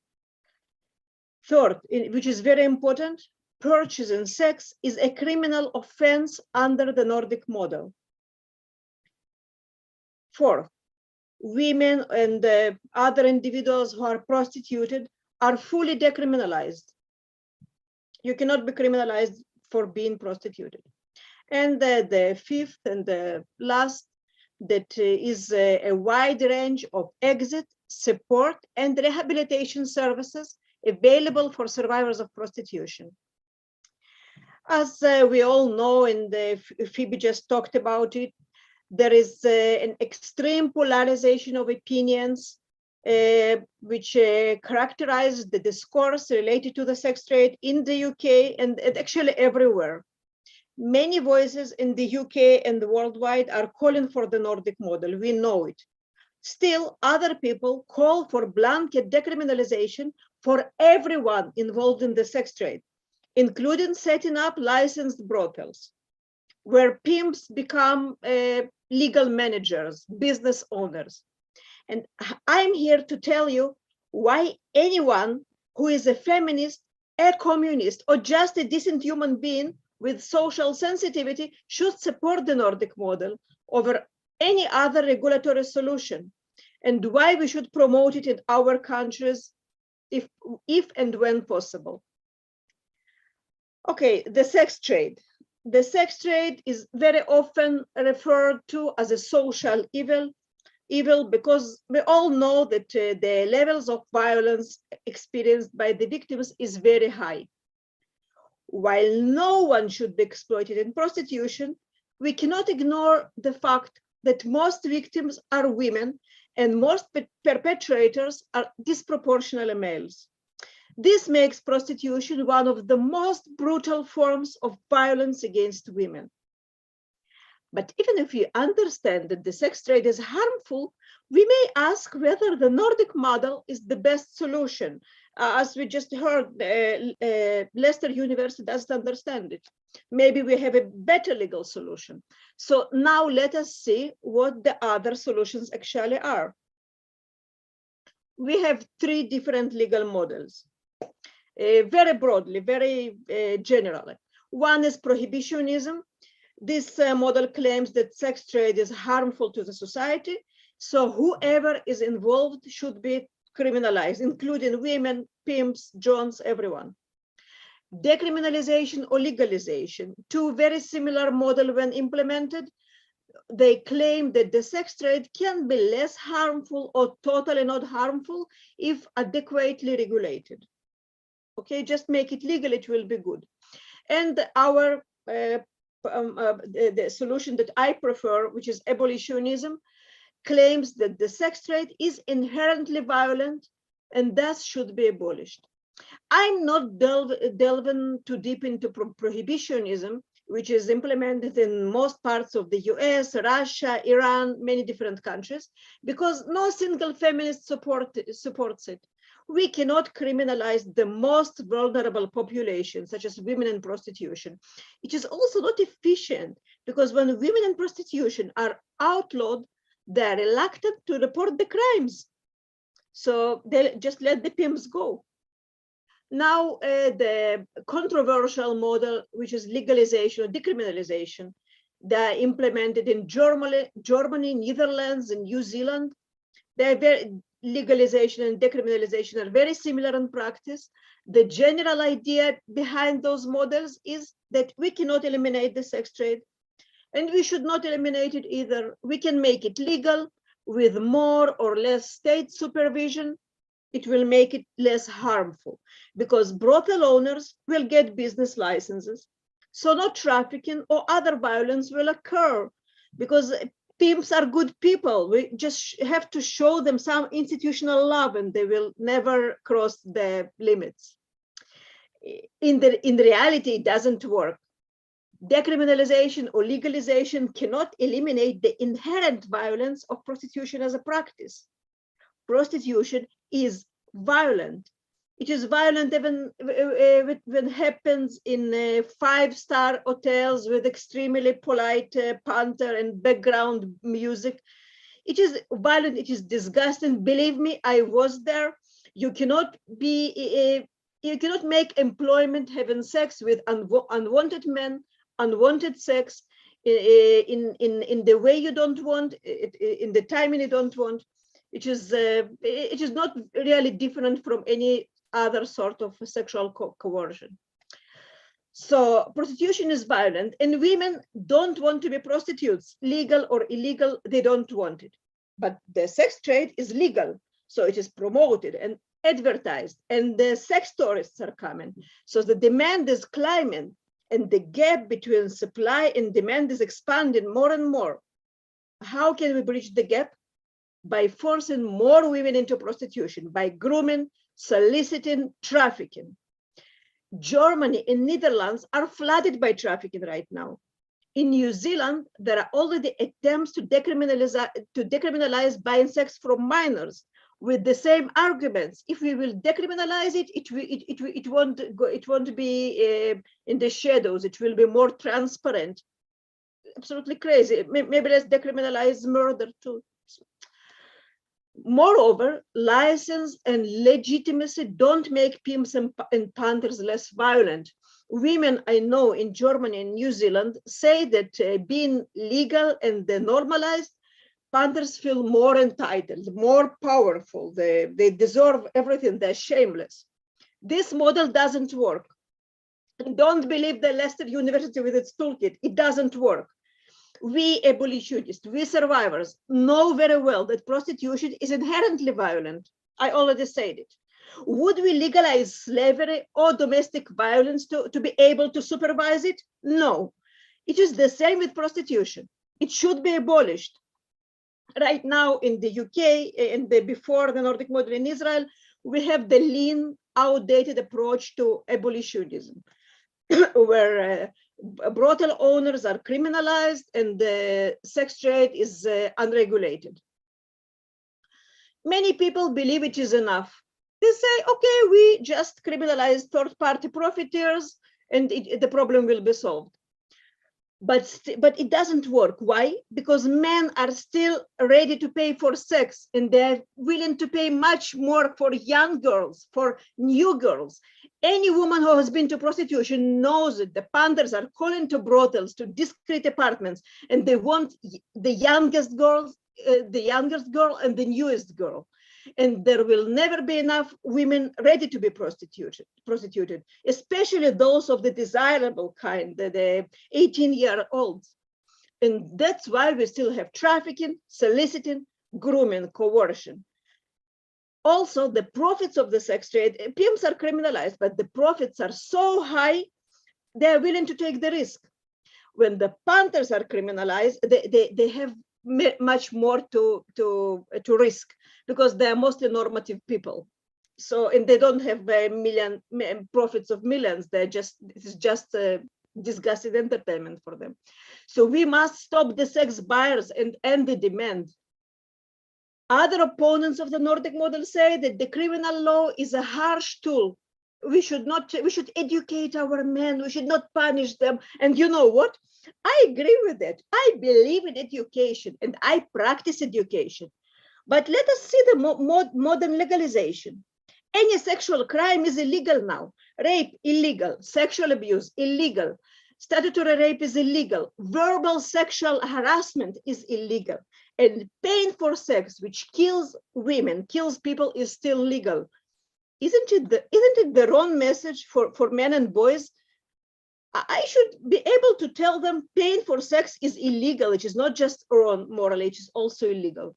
Third, which is very important, purchasing sex is a criminal offense under the Nordic model. Fourth, women and other individuals who are prostituted are fully decriminalized. You cannot be criminalized for being prostituted. And the fifth and the last, that is a wide range of exit, support, and rehabilitation services available for survivors of prostitution. As we all know, and Phoebe just talked about it, there is an extreme polarization of opinions which characterize the discourse related to the sex trade in the UK and actually everywhere. Many voices in the UK and worldwide are calling for the Nordic model, we know it. Still, other people call for blanket decriminalization for everyone involved in the sex trade, including setting up licensed brothels, where pimps become legal managers, business owners. And I'm here to tell you why anyone who is a feminist, a communist, or just a decent human being with social sensitivity should support the Nordic model over any other regulatory solution, and why we should promote it in our countries if and when possible. Okay, the sex trade. The sex trade is very often referred to as a social evil because we all know that the levels of violence experienced by the victims is very high. While no one should be exploited in prostitution, we cannot ignore the fact that most victims are women and most perpetrators are disproportionately males. This makes prostitution one of the most brutal forms of violence against women. But even if we understand that the sex trade is harmful, we may ask whether the Nordic model is the best solution. As we just heard, Leicester University doesn't understand it. Maybe we have a better legal solution. So now let us see what the other solutions actually are. We have 3 different legal models, very broadly, very generally. One is prohibitionism. This model claims that sex trade is harmful to the society, so whoever is involved should be criminalized, including women, pimps, johns, everyone. Decriminalization or legalization, 2 very similar models when implemented. They claim that the sex trade can be less harmful or totally not harmful if adequately regulated. Okay, just make it legal, it will be good. And our the solution that I prefer, which is abolitionism, claims that the sex trade is inherently violent and thus should be abolished. I'm not delving too deep into prohibitionism, which is implemented in most parts of the US, Russia, Iran, many different countries, because no single feminist supports it. We cannot criminalize the most vulnerable population, such as women in prostitution. It is also not efficient because when women in prostitution are outlawed, they're reluctant to report the crimes. So they just let the pimps go. Now, the controversial model, which is legalization or decriminalization, they're implemented in Germany, Netherlands, and New Zealand. They're very, legalization and decriminalization are very similar in practice. The general idea behind those models is that we cannot eliminate the sex trade, and we should not eliminate it either. We can make it legal with more or less state supervision. It will make it less harmful because brothel owners will get business licenses. So no trafficking or other violence will occur because pimps are good people. We just have to show them some institutional love and they will never cross the limits. In reality, it doesn't work. Decriminalization or legalization cannot eliminate the inherent violence of prostitution as a practice. Prostitution is violent. It is violent even when it happens in 5-star hotels with extremely polite banter and background music. It is violent, it is disgusting. Believe me, I was there. You cannot make employment having sex with unwanted men, unwanted sex in the way you don't want, in the timing you don't want. It is not really different from any other sort of sexual coercion. So prostitution is violent and women don't want to be prostitutes, legal or illegal, they don't want it. But the sex trade is legal, so it is promoted and advertised and the sex tourists are coming. So the demand is climbing and the gap between supply and demand is expanding more and more. How can we bridge the gap? By forcing more women into prostitution, by grooming, soliciting, trafficking. Germany and Netherlands are flooded by trafficking right now. In New Zealand, there are already attempts to decriminalize buying sex from minors with the same arguments. If we will decriminalize it, it won't be in the shadows. It will be more transparent. Absolutely crazy. Maybe let's decriminalize murder too. Moreover, license and legitimacy don't make pimps and panthers less violent. Women I know in Germany and New Zealand say that being legal and normalized, panthers feel more entitled, more powerful. They deserve everything. They're shameless. This model doesn't work. Don't believe the Leicester University with its toolkit. It doesn't work. We abolitionists, we survivors know very well that prostitution is inherently violent. I already said it. Would we legalize slavery or domestic violence to be able to supervise it? No. It is the same with prostitution. It should be abolished. Right now in the UK and before the Nordic model in Israel, we have the lean, outdated approach to abolitionism, where Brothel owners are criminalized and the sex trade is unregulated. Many people believe it is enough. They say, okay, we just criminalize third-party profiteers and the problem will be solved. But it doesn't work. Why? Because men are still ready to pay for sex and they're willing to pay much more for young girls, for new girls. Any woman who has been to prostitution knows that the panders are calling to brothels, to discreet apartments, and they want the youngest girl and the newest girl. And there will never be enough women ready to be prostituted, especially those of the desirable kind, the 18-year-olds. And that's why we still have trafficking, soliciting, grooming, coercion. Also, the profits of the sex trade, pimps are criminalized, but the profits are so high, they're willing to take the risk. When the panthers are criminalized, they have much more to risk because they're mostly normative people. So, and they don't have profits of millions. It's just disgusting entertainment for them. So we must stop the sex buyers and end the demand. Other opponents of the Nordic model say that the criminal law is a harsh tool. We should educate our men. We should not punish them. And you know what? I agree with that. I believe in education and I practice education. But let us see the modern legalization. Any sexual crime is illegal now. Rape, illegal. Sexual abuse, illegal. Statutory rape is illegal. Verbal sexual harassment is illegal. And paying for sex, which kills women, kills people, is still legal. Isn't it the wrong message for men and boys? I should be able to tell them paying for sex is illegal. It is not just wrong morally, it is also illegal.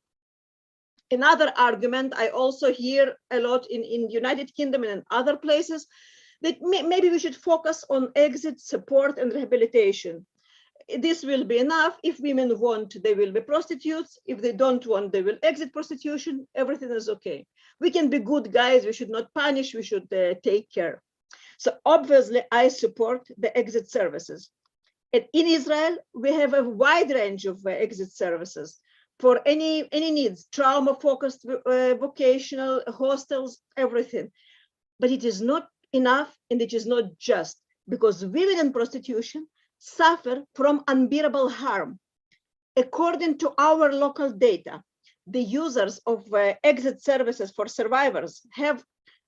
Another argument I also hear a lot in United Kingdom and in other places, that maybe we should focus on exit, support, and rehabilitation. This will be enough. If women want, they will be prostitutes. If they don't want, they will exit prostitution. Everything is okay. We can be good guys. We should not punish. We should take care. So obviously, I support the exit services. And in Israel, we have a wide range of exit services for any needs, trauma-focused, vocational, hostels, everything. But it is not enough, and it is not just, because women in prostitution suffer from unbearable harm. According to our local data, the users of exit services for survivors have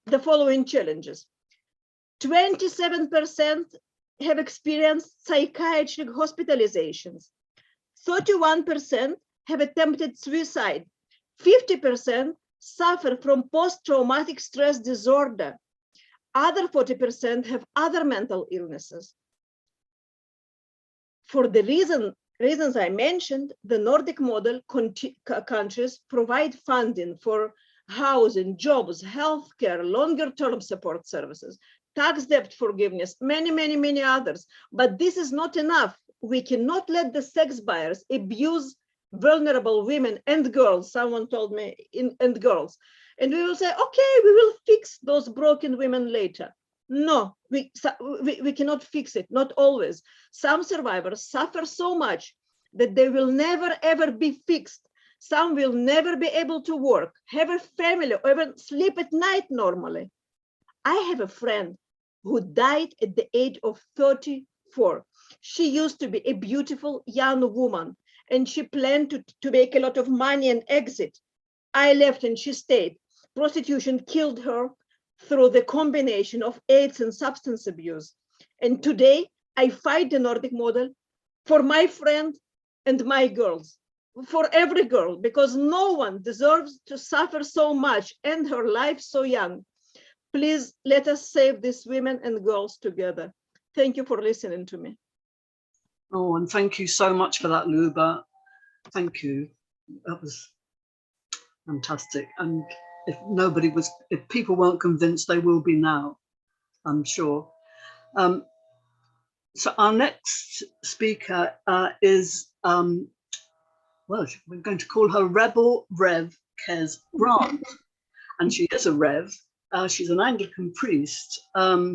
the following challenges. 27% have experienced psychiatric hospitalizations. 31% have attempted suicide. 50% suffer from post-traumatic stress disorder. Other 40% have other mental illnesses. For the reasons I mentioned, the Nordic model countries provide funding for housing, jobs, healthcare, longer-term support services, tax debt forgiveness, many others. But this is not enough. We cannot let the sex buyers abuse vulnerable women and girls, someone told me, and girls. And we will say, okay, we will fix those broken women later. No, we cannot fix it, not always. Some survivors suffer so much that they will never, ever be fixed. Some will never be able to work, have a family, or even sleep at night normally. I have a friend who died at the age of 34. She used to be a beautiful young woman, and she planned to make a lot of money and exit. I left and she stayed. Prostitution killed her through the combination of AIDS and substance abuse. And today I fight the Nordic model for my friend and my girls, for every girl, because no one deserves to suffer so much and her life so young. Please let us save these women and girls together. Thank you for listening to me. Oh, and thank you so much for that, Luba. Thank you. That was fantastic. And if people weren't convinced, they will be now, I'm sure. So our next speaker is, well, we're going to call her Rebel Rev Kez Grant. And she is a Rev, She's an Anglican priest.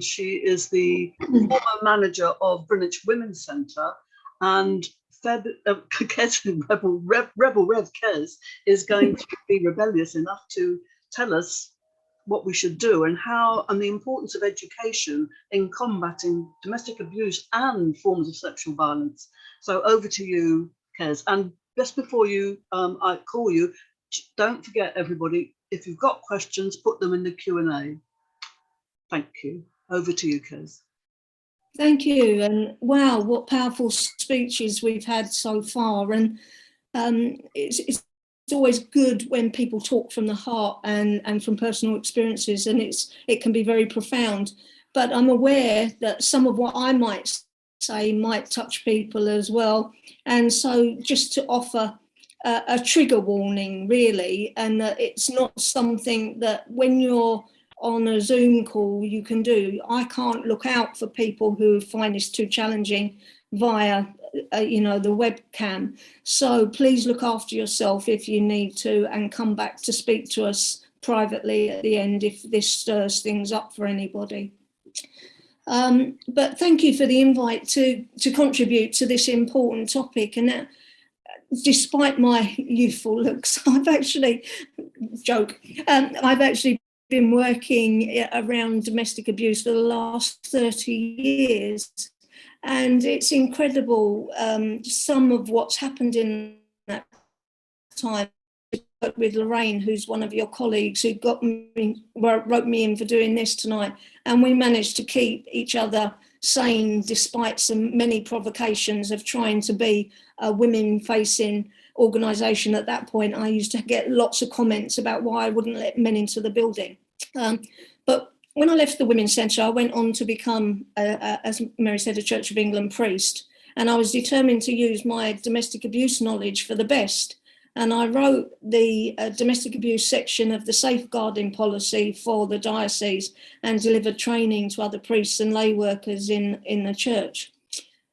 She is the former manager of Greenwich Women's Centre, and Rebel Rev Kez is going to be rebellious enough to tell us what we should do and how, and the importance of education in combating domestic abuse and forms of sexual violence. So over to you, Kez. And just before I call you, don't forget, everybody, if you've got questions, put them in the Q&A. Thank you. Over to you, Kez. Thank you. And wow, what powerful speeches we've had so far. And it's always good when people talk from the heart and from personal experiences, and it can be very profound. But I'm aware that some of what I might say might touch people as well. And so just to offer a trigger warning, really, and that it's not something that when you're on a Zoom call you can do. I can't look out for people who find this too challenging via the webcam. So please look after yourself if you need to, and come back to speak to us privately at the end if this stirs things up for anybody. But thank you for the invite to contribute to this important topic. And despite my youthful looks, I've actually been working around domestic abuse for the last 30 years. And it's incredible, some of what's happened in that time. With Lorraine, who's one of your colleagues, who wrote me in for doing this tonight, and we managed to keep each other sane despite many provocations of trying to be a women-facing organisation. At that point, I used to get lots of comments about why I wouldn't let men into the building. But when I left the Women's Centre, I went on to become, as Mary said, a Church of England priest, and I was determined to use my domestic abuse knowledge for the best. And I wrote the domestic abuse section of the safeguarding policy for the diocese and delivered training to other priests and lay workers in the church.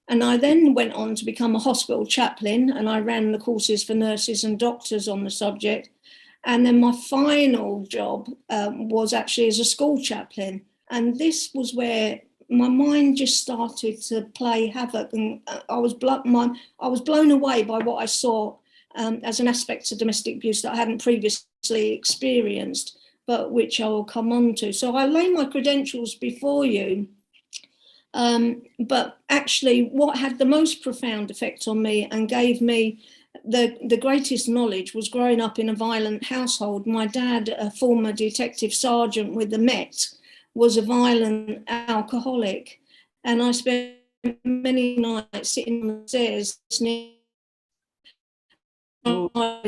And I then went on to become a hospital chaplain, and I ran the courses for nurses and doctors on the subject. And then my final job was actually as a school chaplain. And this was where my mind just started to play havoc, and I was blown away by what I saw as an aspect of domestic abuse that I hadn't previously experienced, but which I will come on to. So I lay my credentials before you. But actually what had the most profound effect on me and gave me the greatest knowledge was growing up in a violent household. My dad, a former detective sergeant with the Met, was a violent alcoholic. And I spent many nights sitting on the stairs listening. I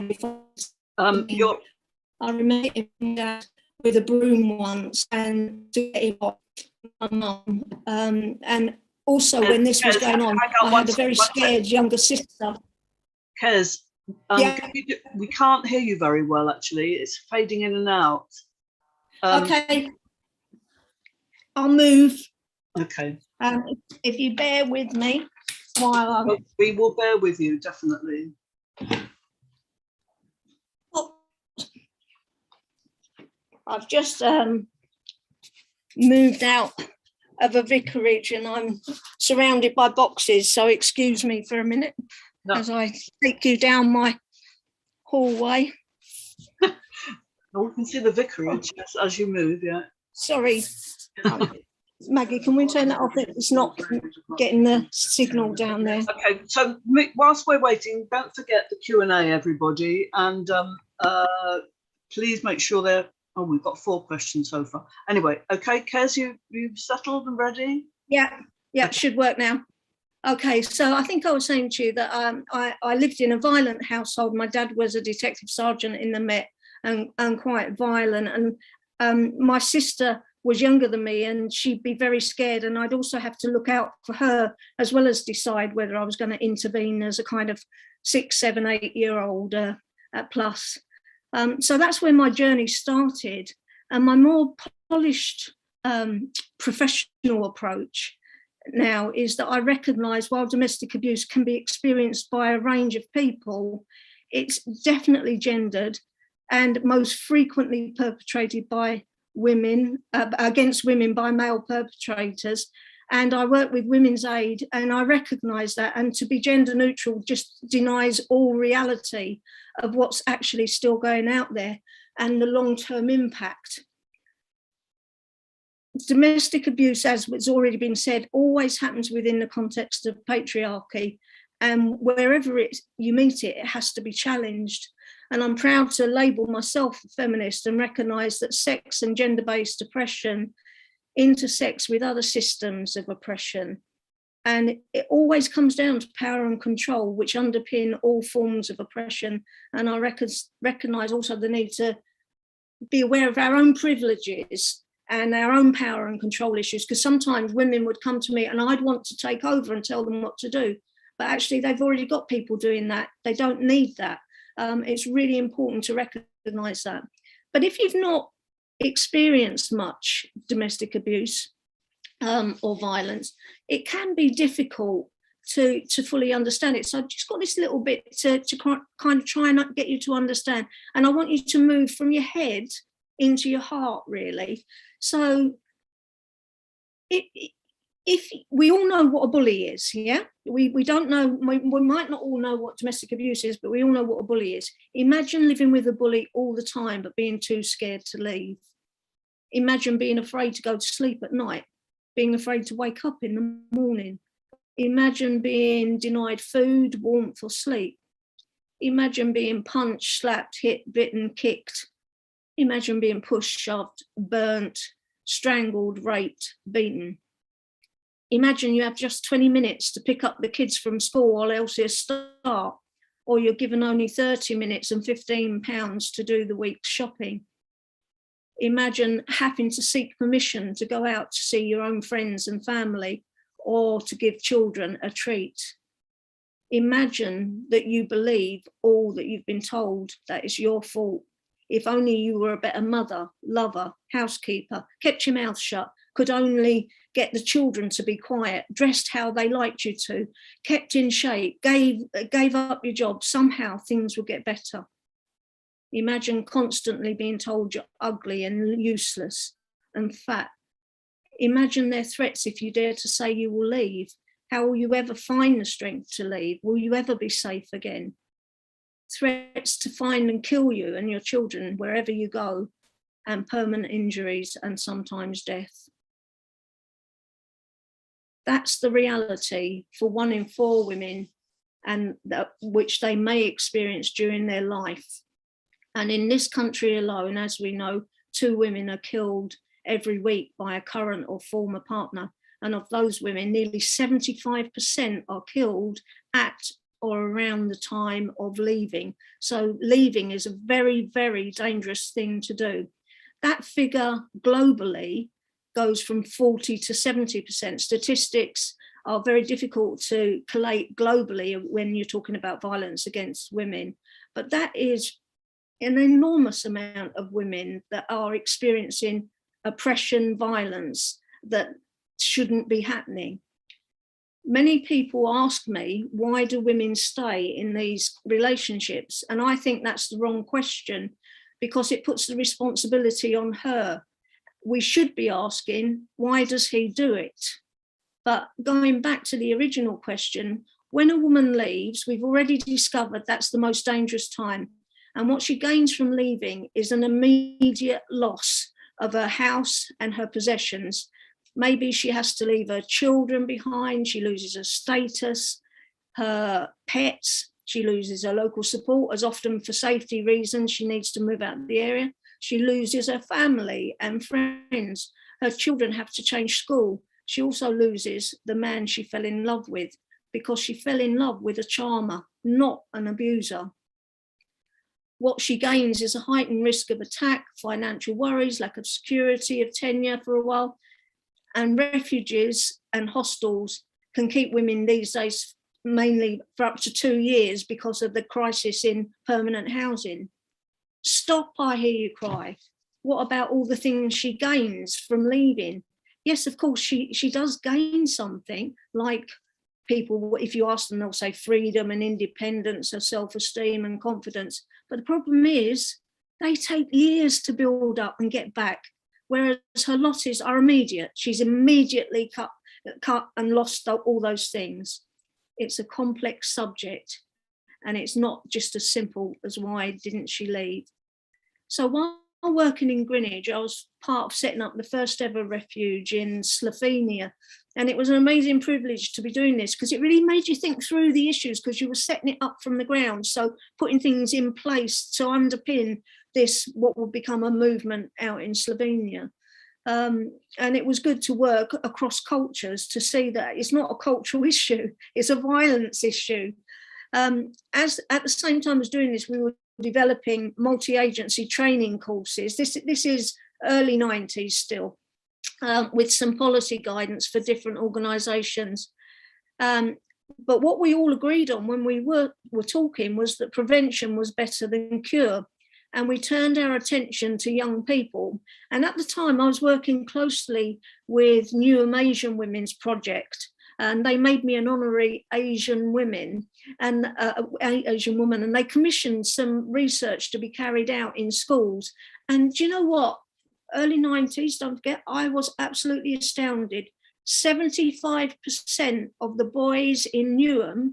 remember him dad with a broom once and to get him off my mum. And also when this was going on, I had a very scared younger sister. Kez, we can't hear you very well, actually. It's fading in and out. Okay, I'll move. Okay. If you bear with me while We will bear with you, definitely. I've just moved out of a vicarage and I'm surrounded by boxes, so excuse me for a minute as I take you down my hallway. We can see the vicarage as you move, yeah. Sorry, Maggie, can we turn that off? It's not getting the signal down there. Okay, so whilst we're waiting, don't forget the Q&A, everybody, and please make sure we've got 4 questions so far. Anyway, okay, Kez, you've settled and ready? Yeah, it should work now. Okay, so I think I was saying to you that I lived in a violent household. My dad was a detective sergeant in the Met and quite violent. And my sister was younger than me and she'd be very scared. And I'd also have to look out for her as well as decide whether I was going to intervene as a kind of 6, 7, 8-year-old plus. So that's where my journey started. And my more polished professional approach now is that I recognise while domestic abuse can be experienced by a range of people, it's definitely gendered and most frequently perpetrated by women, against women by male perpetrators. And I work with Women's Aid, and I recognise that. And to be gender neutral just denies all reality of what's actually still going out there and the long-term impact. Domestic abuse, as it's already been said, always happens within the context of patriarchy. And wherever you meet it, it has to be challenged. And I'm proud to label myself a feminist and recognise that sex and gender-based oppression intersects with other systems of oppression. And it always comes down to power and control, which underpin all forms of oppression. And I recognise also the need to be aware of our own privileges and our own power and control issues, because sometimes women would come to me and I'd want to take over and tell them what to do. But actually, they've already got people doing that. They don't need that. It's really important to recognise that. But if you've not experienced much domestic abuse or violence, it can be difficult to fully understand it. So I've just got this little bit to kind of try and get you to understand. And I want you to move from your head into your heart, really. So if we all know what a bully is, yeah? We don't know, we might not all know what domestic abuse is, but we all know what a bully is. Imagine living with a bully all the time, but being too scared to leave. Imagine being afraid to go to sleep at night, being afraid to wake up in the morning. Imagine being denied food, warmth, or sleep. Imagine being punched, slapped, hit, bitten, kicked. Imagine being pushed, shoved, burnt, strangled, raped, beaten. Imagine you have just 20 minutes to pick up the kids from school while else you start, or you're given only 30 minutes and £15 to do the week's shopping. Imagine having to seek permission to go out to see your own friends and family, or to give children a treat. Imagine that you believe all that you've been told, that it's your fault. If only you were a better mother, lover, housekeeper, kept your mouth shut, could only get the children to be quiet, dressed how they liked you to, kept in shape, gave up your job, somehow things would get better. Imagine constantly being told you're ugly and useless and fat. Imagine their threats if you dare to say you will leave. How will you ever find the strength to leave? Will you ever be safe again? Threats to find and kill you and your children wherever you go, and permanent injuries and sometimes death. That's the reality for 1 in 4 women, and which they may experience during their life. And in this country alone, as we know, 2 women are killed every week by a current or former partner. And of those women, nearly 75% are killed at or around the time of leaving. So leaving is a very, very dangerous thing to do. That figure globally goes from 40 to 70%. Statistics are very difficult to collate globally when you're talking about violence against women, but that is an enormous amount of women that are experiencing oppression, violence that shouldn't be happening. Many people ask me, why do women stay in these relationships? And I think that's the wrong question, because it puts the responsibility on her. We should be asking, why does he do it? But going back to the original question, when a woman leaves, we've already discovered that's the most dangerous time. And what she gains from leaving is an immediate loss of her house and her possessions. Maybe she has to leave her children behind, she loses her status, her pets, she loses her local support, as often for safety reasons she needs to move out of the area. She loses her family and friends. Her children have to change school. She also loses the man she fell in love with, because she fell in love with a charmer, not an abuser. What she gains is a heightened risk of attack, financial worries, lack of security, of tenure for a while. And refuges and hostels can keep women these days mainly for up to 2 years because of the crisis in permanent housing. Stop, I hear you cry. What about all the things she gains from leaving? Yes, of course, she does gain something, like people, if you ask them, they'll say freedom and independence, or self-esteem and confidence. But the problem is they take years to build up and get back. whereas her losses are immediate. She's immediately cut and lost all those things. It's a complex subject, and it's not just as simple as why didn't she leave. So while working in Greenwich, I was part of setting up the first ever refuge in Slovenia. And it was an amazing privilege to be doing this, because it really made you think through the issues, because you were setting it up from the ground. So putting things in place to underpin this, what would become a movement out in Slovenia. And it was good to work across cultures to see that it's not a cultural issue, it's a violence issue. As at the same time as doing this, we were developing multi-agency training courses. This is early 90s still, with some policy guidance for different organisations. But what we all agreed on when we were talking was that prevention was better than cure. And we turned our attention to young people. And at the time, I was working closely with Newham Asian Women's Project, and they made me an honorary Asian woman, and they commissioned some research to be carried out in schools. And do you know what? Early 90s, don't forget, I was absolutely astounded. 75% of the boys in Newham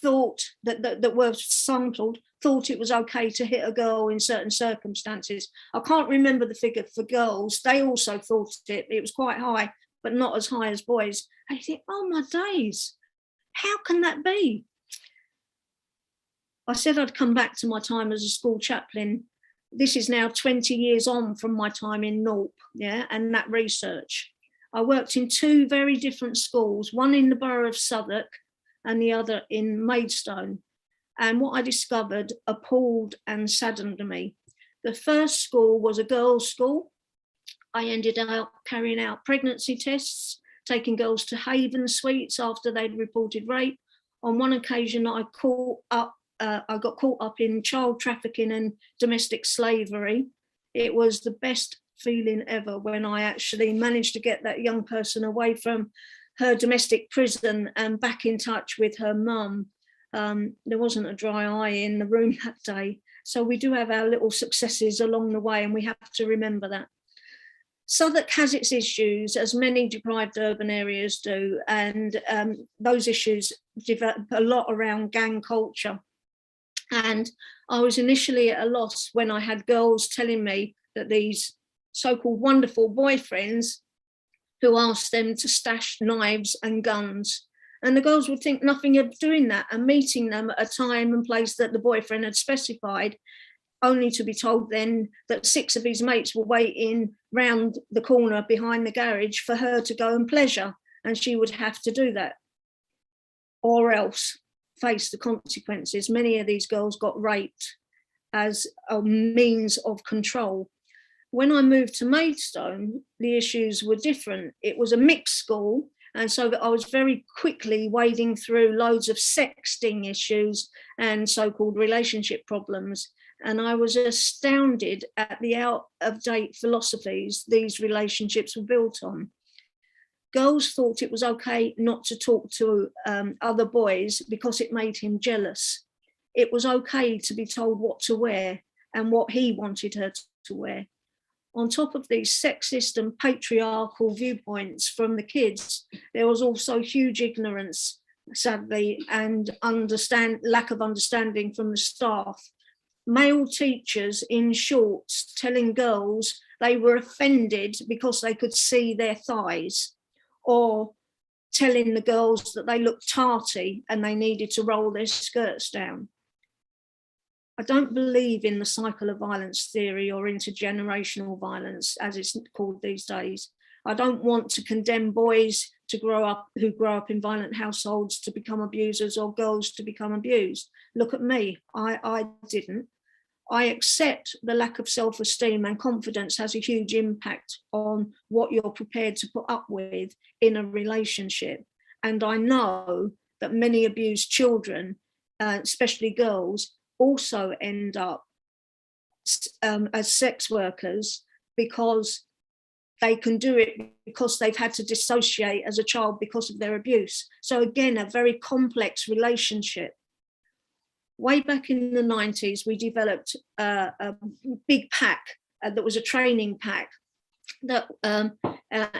thought that were sampled thought it was okay to hit a girl in certain circumstances. I can't remember the figure for girls. They also thought it was quite high, but not as high as boys. And you think, oh my days, how can that be? I said I'd come back to my time as a school chaplain. This is now 20 years on from my time in Norp, yeah, and that research. I worked in two very different schools, one in the borough of Southwark and the other in Maidstone. And what I discovered appalled and saddened me. The first school was a girls' school. I ended up carrying out pregnancy tests, taking girls to Haven Suites after they'd reported rape. On one occasion, I got caught up in child trafficking and domestic slavery. It was the best feeling ever when I actually managed to get that young person away from her domestic prison and back in touch with her mum. There wasn't a dry eye in the room that day. So we do have our little successes along the way, and we have to remember that. Southwark has its issues, as many deprived urban areas do, and those issues develop a lot around gang culture. And I was initially at a loss when I had girls telling me that these so-called wonderful boyfriends who asked them to stash knives and guns. And the girls would think nothing of doing that and meeting them at a time and place that the boyfriend had specified, only to be told then that 6 of his mates were waiting round the corner behind the garage for her to go and pleasure, and she would have to do that or else face the consequences. Many of these girls got raped as a means of control. When I moved to Maidstone, the issues were different. It was a mixed school, and so I was very quickly wading through loads of sexting issues and so-called relationship problems. And I was astounded at the out-of-date philosophies these relationships were built on. Girls thought it was okay not to talk to other boys because it made him jealous. It was okay to be told what to wear and what he wanted her to wear. On top of these sexist and patriarchal viewpoints from the kids, there was also huge ignorance, sadly, and lack of understanding from the staff. Male teachers in shorts telling girls they were offended because they could see their thighs, or telling the girls that they looked tarty and they needed to roll their skirts down. I don't believe in the cycle of violence theory or intergenerational violence, as it's called these days. I don't want to condemn boys who grow up in violent households to become abusers, or girls to become abused. Look at me, I didn't. I accept the lack of self-esteem and confidence has a huge impact on what you're prepared to put up with in a relationship. And I know that many abused children, especially girls, also end up as sex workers because they can do it because they've had to dissociate as a child because of their abuse. So again, a very complex relationship. Way back in the 90s, we developed a big pack that was a training pack that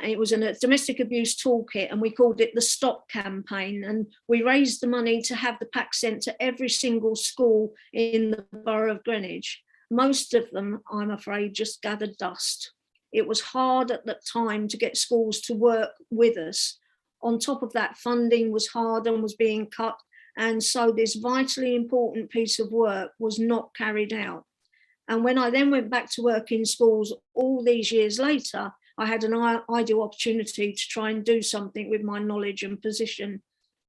it was a domestic abuse toolkit, and we called it the Stop campaign. And we raised the money to have the pack sent to every single school in the borough of Greenwich. Most of them, I'm afraid, just gathered dust. It was hard at that time to get schools to work with us. On top of that, funding was hard and was being cut. And so this vitally important piece of work was not carried out. And when I then went back to work in schools all these years later, I had an ideal opportunity to try and do something with my knowledge and position.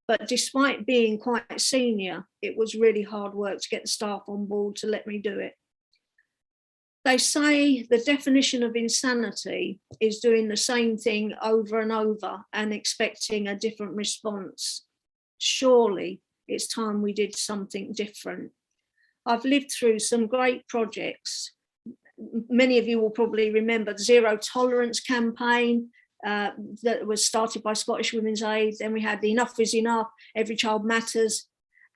But despite being quite senior, it was really hard work to get the staff on board to let me do it. They say the definition of insanity is doing the same thing over and over and expecting a different response. Surely it's time we did something different. I've lived through some great projects. Many of you will probably remember the Zero Tolerance campaign that was started by Scottish Women's Aid. Then we had the Enough is Enough, Every Child Matters.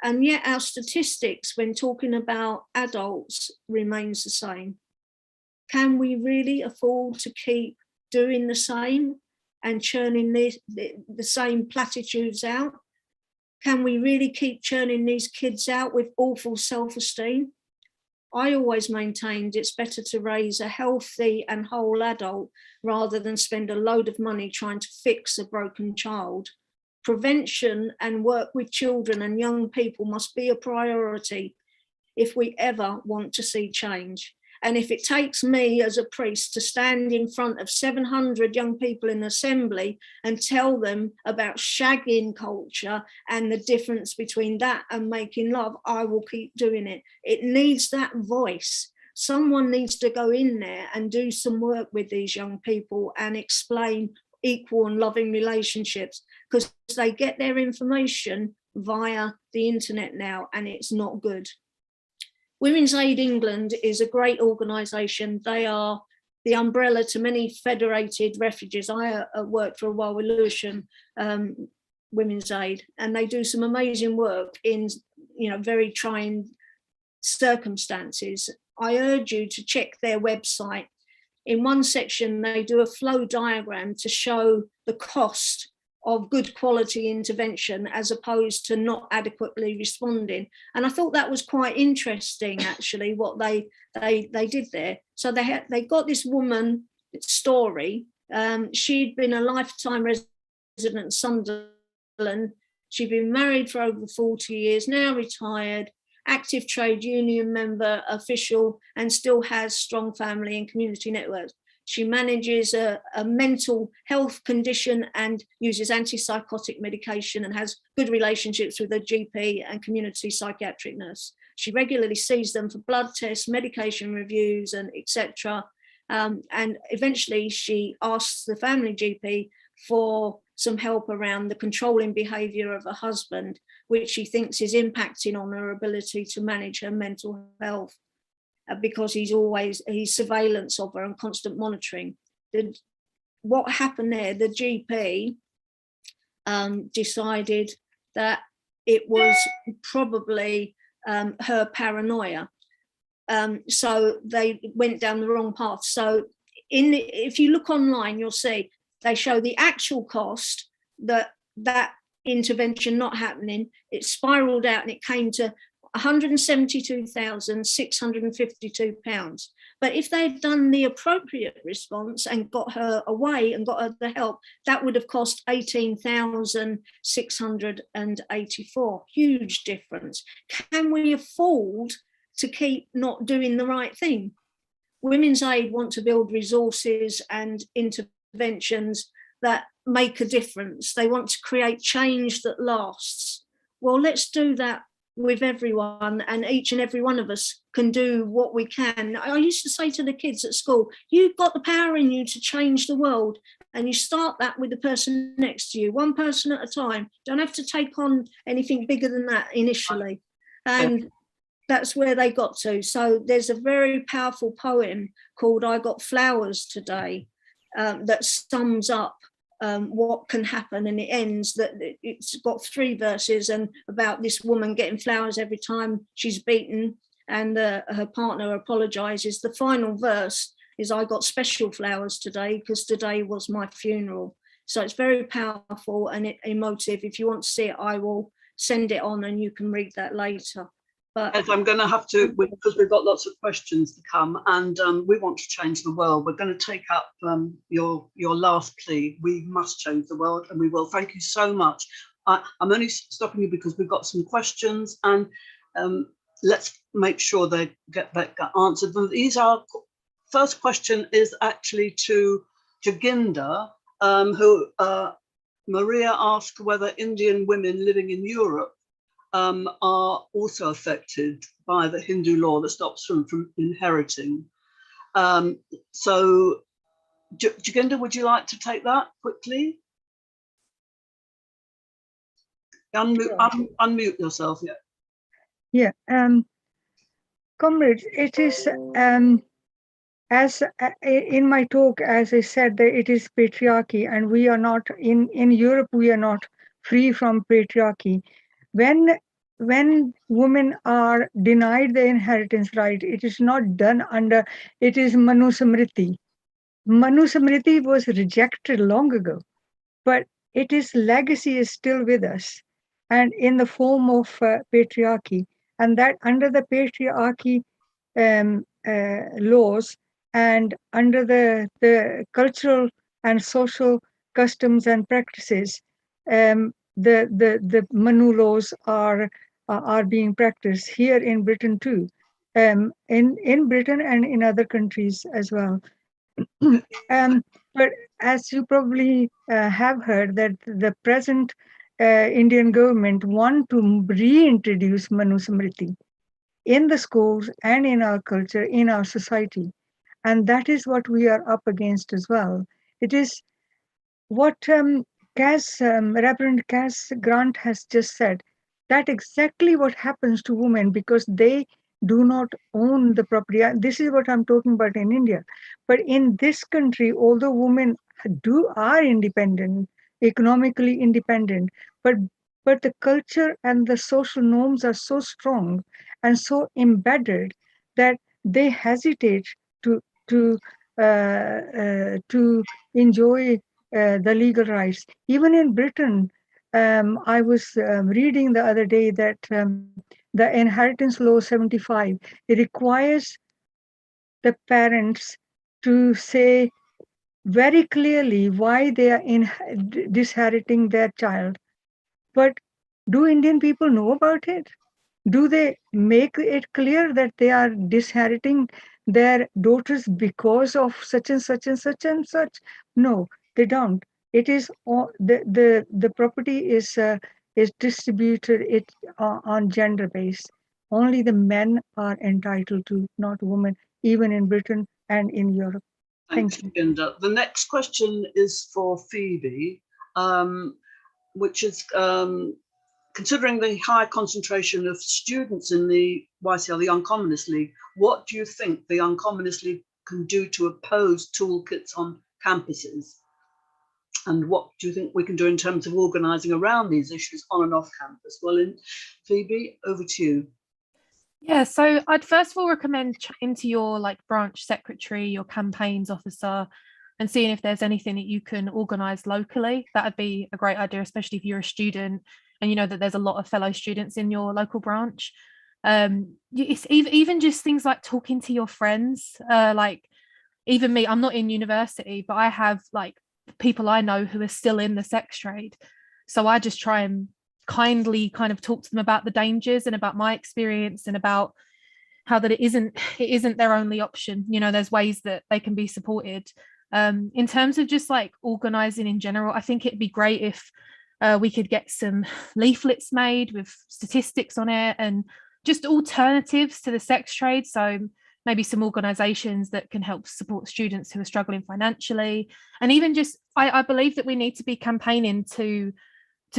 And yet our statistics when talking about adults remains the same. Can we really afford to keep doing the same and churning the same platitudes out? Can we really keep churning these kids out with awful self-esteem? I always maintained it's better to raise a healthy and whole adult rather than spend a load of money trying to fix a broken child. Prevention and work with children and young people must be a priority if we ever want to see change. And if it takes me as a priest to stand in front of 700 young people in assembly and tell them about shagging culture and the difference between that and making love, I will keep doing it. It needs that voice. Someone needs to go in there and do some work with these young people and explain equal and loving relationships, because they get their information via the internet now, and it's not good. Women's Aid England is a great organisation. They are the umbrella to many federated refugees. I worked for a while with Lewisham Women's Aid, and they do some amazing work in very trying circumstances. I urge you to check their website. In one section, they do a flow diagram to show the cost of good quality intervention as opposed to not adequately responding. And I thought that was quite interesting, actually, what they did there. So they got this woman story. She'd been a lifetime resident of Sunderland. She'd been married for over 40 years, now retired, active trade union member, official, and still has strong family and community networks. She manages a mental health condition and uses antipsychotic medication and has good relationships with her GP and community psychiatric nurse. She regularly sees them for blood tests, medication reviews, and etc. And eventually she asks the family GP for some help around the controlling behaviour of her husband, which she thinks is impacting on her ability to manage her mental health, because he's surveillance of her and constant monitoring. What happened there, the GP decided that it was probably her paranoia. So they went down the wrong path. So if you look online, you'll see they show the actual cost that intervention not happening. It spiraled out and it came to £172,652. But if they'd done the appropriate response and got her away and got her the help, that would have cost £18,684. Huge difference. Can we afford to keep not doing the right thing? Women's Aid want to build resources and interventions that make a difference. They want to create change that lasts. Well, let's do that with everyone, and each and every one of us can do what we can. I used to say to the kids at school, you've got the power in you to change the world, and you start that with the person next to you, one person at a time. Don't have to take on anything bigger than that initially. And that's where they got to. So there's a very powerful poem called I Got Flowers Today that sums up what can happen, and it ends that it's got 3 verses and about this woman getting flowers every time she's beaten, and her partner apologizes. The final verse is I got special flowers today because today was my funeral. So it's very powerful and emotive. If you want to see it, I will send it on and you can read that later. But As I'm going to have to, because we've got lots of questions to come, and we want to change the world. We're going to take up your last plea. We must change the world, and we will. Thank you so much. I'm only stopping you because we've got some questions, and let's make sure they get answered. And these are, first question is actually to Joginder, who Maria asked whether Indian women living in Europe are also affected by the Hindu law that stops them from inheriting. So, Joginder, would you like to take that quickly? Unmute yourself. Yeah. Yeah. Comrades, it is as in my talk, as I said, that it is patriarchy, and we are not in Europe. We are not free from patriarchy. When women are denied the inheritance right, it is not done under, it is Manu Samriti. Manu Samriti was rejected long ago, but its legacy is still with us, and in the form of patriarchy. And that under the patriarchy laws and under the cultural and social customs and practices, the Manu laws are being practiced here in Britain too, in Britain and in other countries as well. But as you probably have heard, that the present Indian government want to reintroduce Manu Samriti in the schools and in our culture, in our society. And that is what we are up against as well. It is what Reverend Cass Grant has just said, that exactly what happens to women because they do not own the property. This is what I'm talking about in India. But in this country, although women are independent, economically independent, but the culture and the social norms are so strong and so embedded that they hesitate to enjoy the legal rights. Even in Britain, I was reading the other day that the Inheritance Law 75, it requires the parents to say very clearly why they are disinheriting their child. But do Indian people know about it? Do they make it clear that they are disinheriting their daughters because of such and such and such and such? No, they don't. It is the property is distributed on gender based. Only the men are entitled to, not women, even in Britain and in Europe. Thanks, Joginder. The next question is for Phoebe, which is considering the high concentration of students in the YCL, the Young Communist League, what do you think the Young Communist League can do to oppose toolkits on campuses? And what do you think we can do in terms of organising around these issues on and off campus? Well, Phoebe, over to you. Yeah, so I'd first of all recommend chatting to your branch secretary, your campaigns officer, and seeing if there's anything that you can organise locally. That would be a great idea, especially if you're a student and you know that there's a lot of fellow students in your local branch. It's even just things like talking to your friends. Even me, I'm not in university, but I have people I know who are still in the sex trade. So I just try and kindly kind of talk to them about the dangers and about my experience and about how that it isn't their only option. There's ways that they can be supported. In terms of just organising in general, I think it'd be great if we could get some leaflets made with statistics on it and just alternatives to the sex trade. So maybe some organisations that can help support students who are struggling financially. And even just, I believe that we need to be campaigning to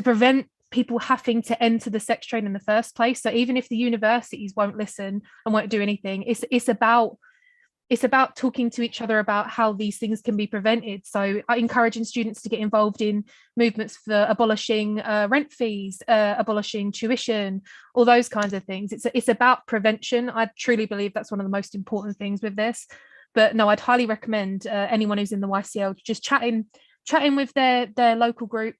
prevent people having to enter the sex trade in the first place. So even if the universities won't listen and won't do anything, it's about talking to each other about how these things can be prevented. So encouraging students to get involved in movements for abolishing rent fees, abolishing tuition, all those kinds of things. It's about prevention. I truly believe that's one of the most important things with this. But no, I'd highly recommend anyone who's in the YCL just chatting with their local group,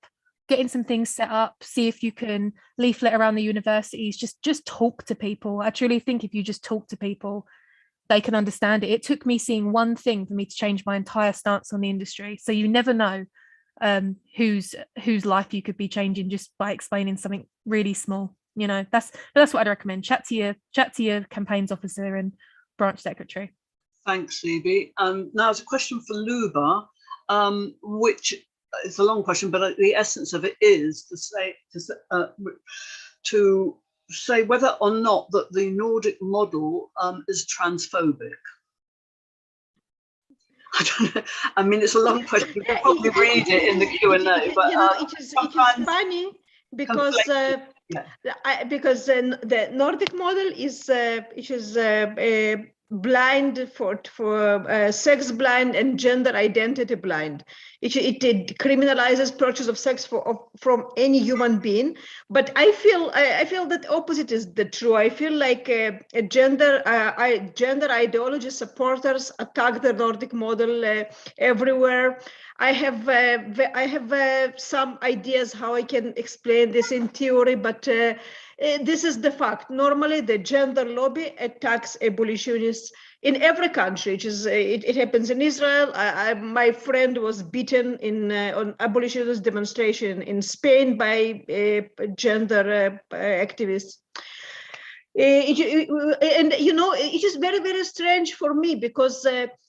getting some things set up, see if you can leaflet around the universities, just talk to people. I truly think if you just talk to people, they can understand it. It took me seeing one thing for me to change my entire stance on the industry. So you never know whose life you could be changing just by explaining something really small. You know, that's what I'd recommend. Chat to your campaigns officer and branch secretary. Thanks, Phoebe. Now there's a question for Luba, which is a long question, but the essence of it is to say whether or not that the Nordic model is transphobic. I don't know. I mean, it's a long question. You can probably read it in the Q&A, but it is funny because the Nordic model is blind for sex blind and gender identity blind. It criminalizes purchase of sex from any human being. But I feel that opposite is the true. I feel like gender ideology supporters attack the Nordic model everywhere. I have some ideas how I can explain this in theory, but this is the fact. Normally, the gender lobby attacks abolitionists in every country. It happens in Israel. My friend was beaten on abolitionist demonstration in Spain by gender activists. And you know, it is very, very strange for me because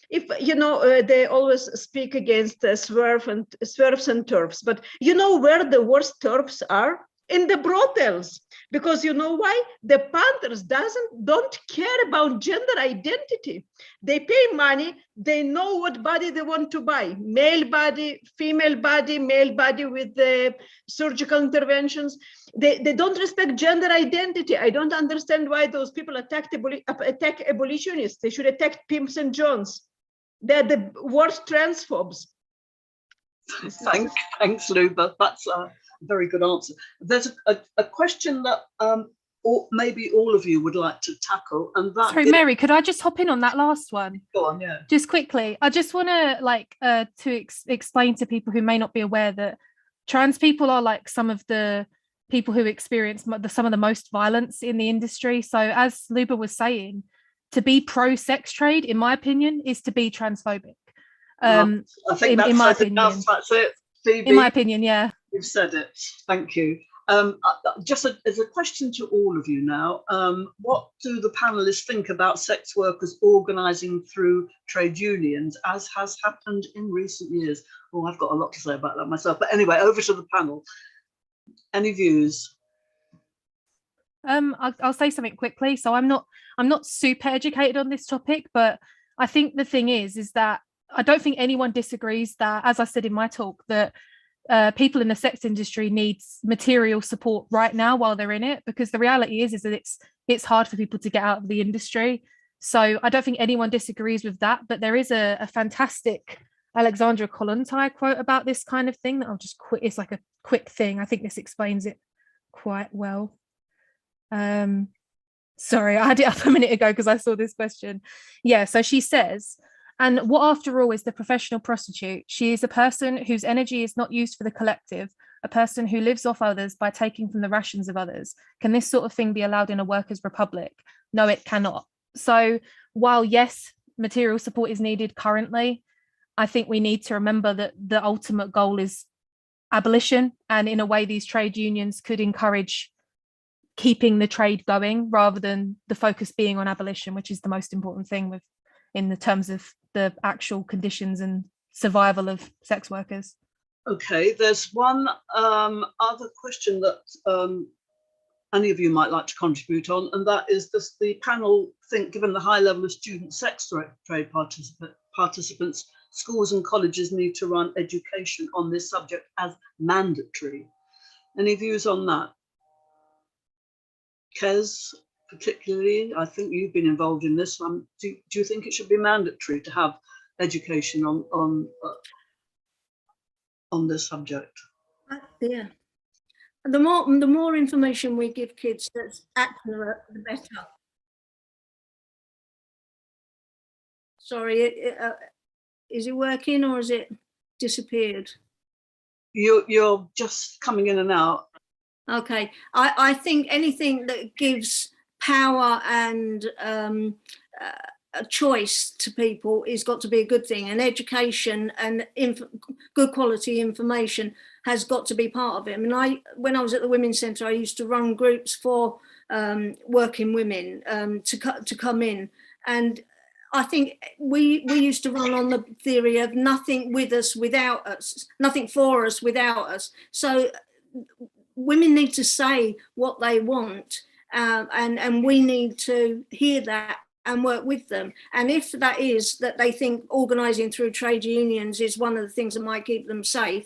if you know they always speak against swerves and turfs, but you know where the worst turfs are? In the brothels. Because you know why? The Panthers don't care about gender identity. They pay money, they know what body they want to buy. Male body, female body, male body with the surgical interventions. They don't respect gender identity. I don't understand why those people attack abolitionists. They should attack pimps and Johns. They're the worst transphobes. Thanks, Luba. That's a very good answer. There's a question that or maybe all of you would like to tackle, and that. Sorry, Mary, could I just hop in on that last one? Go on, yeah. Just quickly, I just want to explain to people who may not be aware that trans people are like some of the people who experience some of the most violence in the industry. So as Luba was saying, to be pro-sex trade, in my opinion, is to be transphobic. I think that's it, Phoebe. In my opinion, yeah. You've said it. Thank you. Just as a question to all of you now, what do the panelists think about sex workers organising through trade unions, as has happened in recent years? Oh, I've got a lot to say about that myself. But anyway, over to the panel. Any views? I'll say something quickly. So I'm not super educated on this topic, but I think the thing is that I don't think anyone disagrees that, as I said in my talk, that people in the sex industry needs material support right now while they're in it, because the reality is that it's hard for people to get out of the industry. So I don't think anyone disagrees with that, but there is a fantastic Alexandra Kollontai quote about this kind of thing that I'll just quit. It's like a quick thing. I think this explains it quite well. Sorry, I had it up a minute ago because I saw this question. Yeah, so she says, and what after all is the professional prostitute? She is a person whose energy is not used for the collective, a person who lives off others by taking from the rations of others. Can this sort of thing be allowed in a workers' republic? No, it cannot. So while yes, material support is needed currently, I think we need to remember that the ultimate goal is abolition. And in a way, these trade unions could encourage keeping the trade going rather than the focus being on abolition, which is the most important thing in the terms of the actual conditions and survival of sex workers. Okay, there's one other question that any of you might like to contribute on, and that is, does the panel think, given the high level of student sex trade participants, schools and colleges need to run education on this subject as mandatory? Any views on that? Kez, particularly, I think you've been involved in this one. Do you think it should be mandatory to have education on this subject? Yeah. The more information we give kids that's accurate, the better. Sorry, is it working or has it disappeared? You're just coming in and out. Okay, I think anything that gives power and a choice to people is got to be a good thing, and education and good quality information has got to be part of it. I mean, when I was at the Women's Centre, I used to run groups for working women to come in, and I think we used to run on the theory of nothing with us without us, nothing for us without us. So women need to say what they want, and we need to hear that and work with them. And if that is that they think organising through trade unions is one of the things that might keep them safe,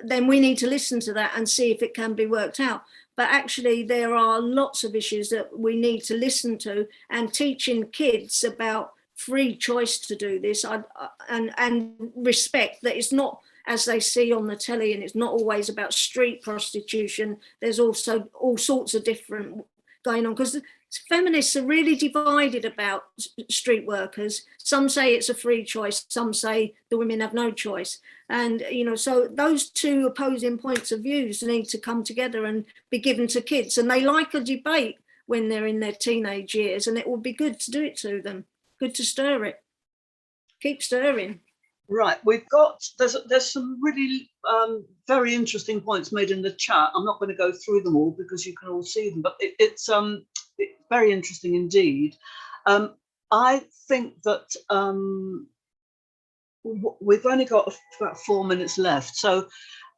then we need to listen to that and see if it can be worked out. But actually there are lots of issues that we need to listen to, and teaching kids about free choice to do this, and respect that it's not as they see on the telly, and it's not always about street prostitution. There's also all sorts of different going on, because feminists are really divided about street workers. Some say it's a free choice, some say the women have no choice. And, you know, so those two opposing points of views need to come together and be given to kids. And they like a debate when they're in their teenage years, and it would be good to do it to them. Good to stir it. Keep stirring. Right, there's some really very interesting points made in the chat. I'm not going to go through them all because you can all see them, but it's very interesting indeed. I think that we've only got about 4 minutes left, so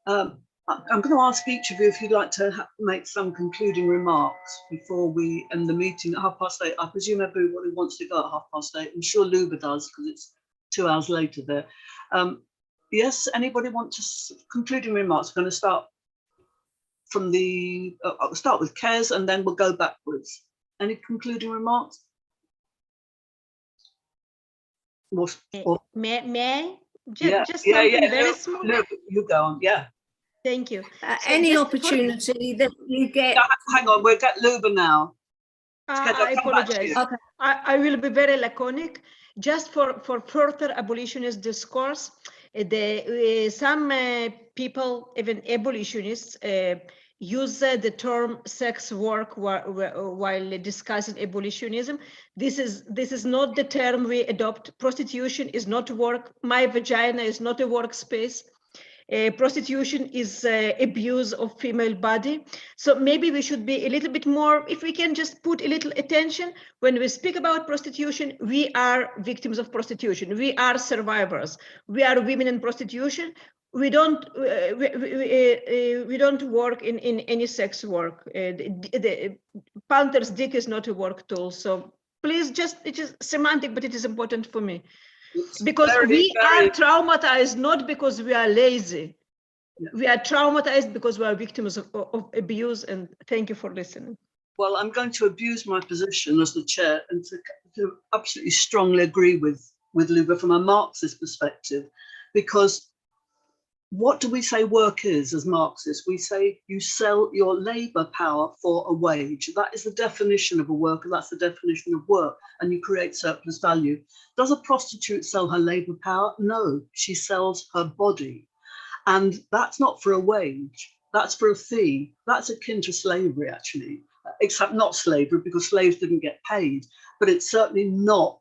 I'm going to ask each of you if you'd like to make some concluding remarks before we end the meeting at 8:30. I presume everybody wants to go at 8:30. I'm sure Luba does, because it's 2 hours later there. Yes, anybody want to concluding remarks? I'm going to start from I'll start with Kez and then we'll go backwards. Any concluding remarks? May I? Yeah, Just something very small. No, you go on, yeah. Thank you. Any opportunity that you get. Hang on, we'll get Luba now. I apologize. Okay. I will be very laconic. Just for further abolitionist discourse, some people, even abolitionists, use the term sex work while discussing abolitionism. This is not the term we adopt. Prostitution is not work. My vagina is not a workspace. Prostitution is abuse of female body. So maybe we should be a little bit more, if we can just put a little attention, when we speak about prostitution, we are victims of prostitution. We are survivors. We are women in prostitution. We don't work in any sex work. The Panther's dick is not a work tool. So please, it is semantic, but it is important for me. Because we are traumatized, not because we are lazy. Yeah. We are traumatized because we are victims of abuse. And thank you for listening. Well, I'm going to abuse my position as the chair and to absolutely strongly agree with Luba from a Marxist perspective, because what do we say work is as Marxists? We say you sell your labor power for a wage. That is the definition of a worker. That's the definition of work, and you create surplus value. Does a prostitute sell her labor power? No, she sells her body. And that's not for a wage. That's for a fee. That's akin to slavery, actually, except not slavery, because slaves didn't get paid. But it's certainly not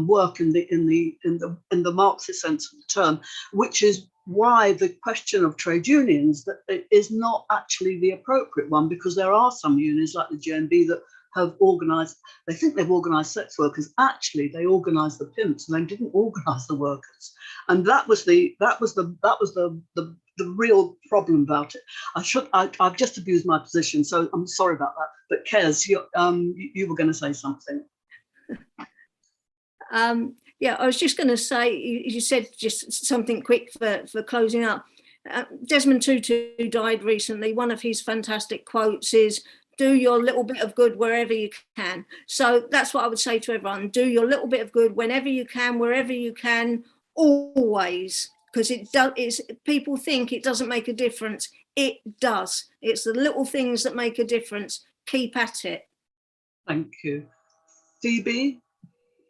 work in the Marxist sense of the term, which is why the question of trade unions is not actually the appropriate one, because there are some unions like the GNB that have organised, they think they've organised sex workers. Actually, they organised the pimps and they didn't organise the workers. And that was the real problem about it. I've just abused my position, so I'm sorry about that. But Kez, you were going to say something. Yeah, I was just going to say, you said just something quick for closing up. Desmond Tutu died recently. One of his fantastic quotes is, do your little bit of good wherever you can. So that's what I would say to everyone. Do your little bit of good whenever you can, wherever you can, always. Because people think it doesn't make a difference. It does. It's the little things that make a difference. Keep at it. Thank you. Phoebe?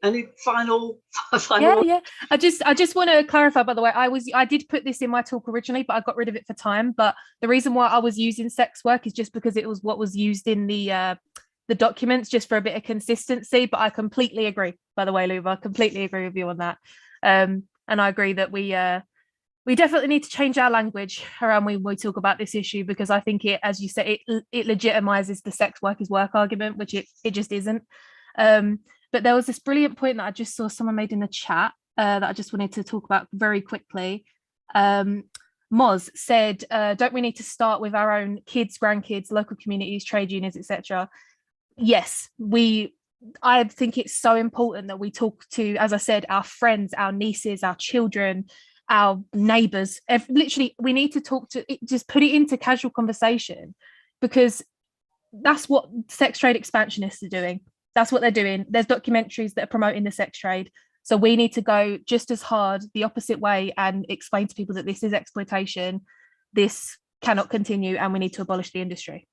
Any final Yeah. I just want to clarify, by the way, I did put this in my talk originally, but I got rid of it for time. But the reason why I was using sex work is just because it was what was used in the documents, just for a bit of consistency. But I completely agree, by the way, Luva, I completely agree with you on that. And I agree that we definitely need to change our language around when we talk about this issue, because I think it, as you said, it legitimizes the sex work is work argument, which it just isn't. But there was this brilliant point that I just saw someone made in the chat that I just wanted to talk about very quickly. Moz said, don't we need to start with our own kids, grandkids, local communities, trade unions, etc.? Yes, I think it's so important that we talk to, as I said, our friends, our nieces, our children, our neighbors. Literally, we need to talk to it, just put it into casual conversation, because that's what sex trade expansionists are doing. That's what they're doing. There's documentaries that are promoting the sex trade. So we need to go just as hard the opposite way and explain to people that this is exploitation. This cannot continue, and we need to abolish the industry.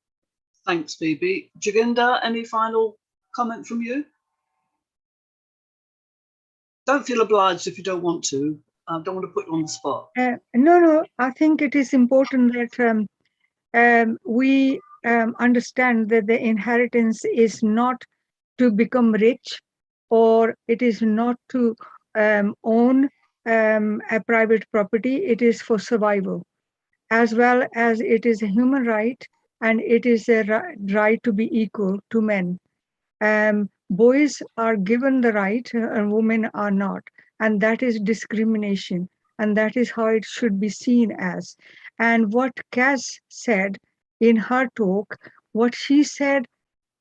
Thanks, Phoebe. Jaginder, any final comment from you? Don't feel obliged if you don't want to. I don't want to put you on the spot. No, I think it is important that we understand that the inheritance is not to become rich, or it is not to own a private property. It is for survival, as well as it is a human right, and it is a right to be equal to men. Boys are given the right and women are not, and that is discrimination, and that is how it should be seen as. And what Kaz said in her talk, what she said,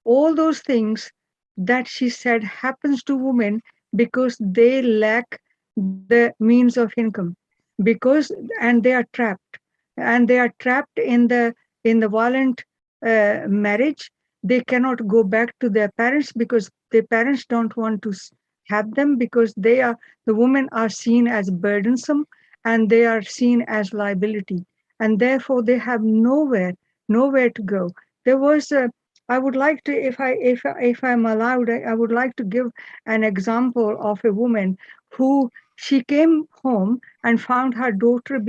all those things that she said happens to women because they lack the means of income, because and they are trapped, and they are trapped in the violent marriage. They cannot go back to their parents because their parents don't want to have them, because the women are seen as burdensome, and they are seen as liability, and therefore they have nowhere to go. There was a I would like to, if I'm allowed, I would like to give an example of a woman who she came home and found her daughter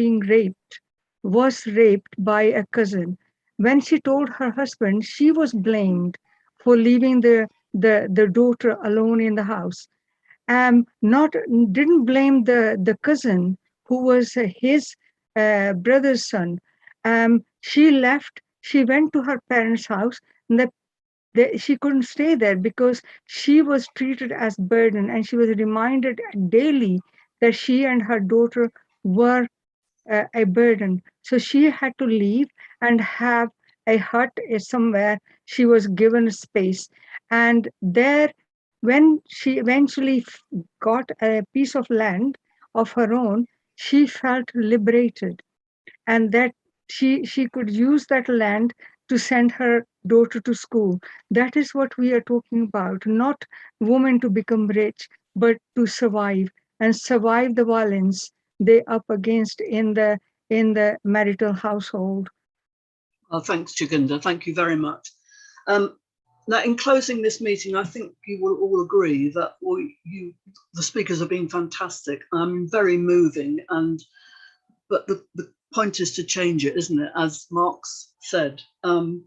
was raped by a cousin. When she told her husband, she was blamed for leaving the daughter alone in the house. Not didn't blame the cousin who was his brother's son. She left. She went to her parents' house. And she couldn't stay there because she was treated as burden, and she was reminded daily that she and her daughter were a burden. So she had to leave and have a hut somewhere. She was given space, and there, when she eventually got a piece of land of her own, she felt liberated, and that she could use that land to send her daughter to school. That is what we are talking about, not women to become rich, but to survive, and survive the violence they up against in the marital household. Thanks, Jaginder. Thank you very much. Now, in closing this meeting, I think you will all agree that the speakers have been fantastic. Very moving, but the point is to change it, isn't it? As Marx said,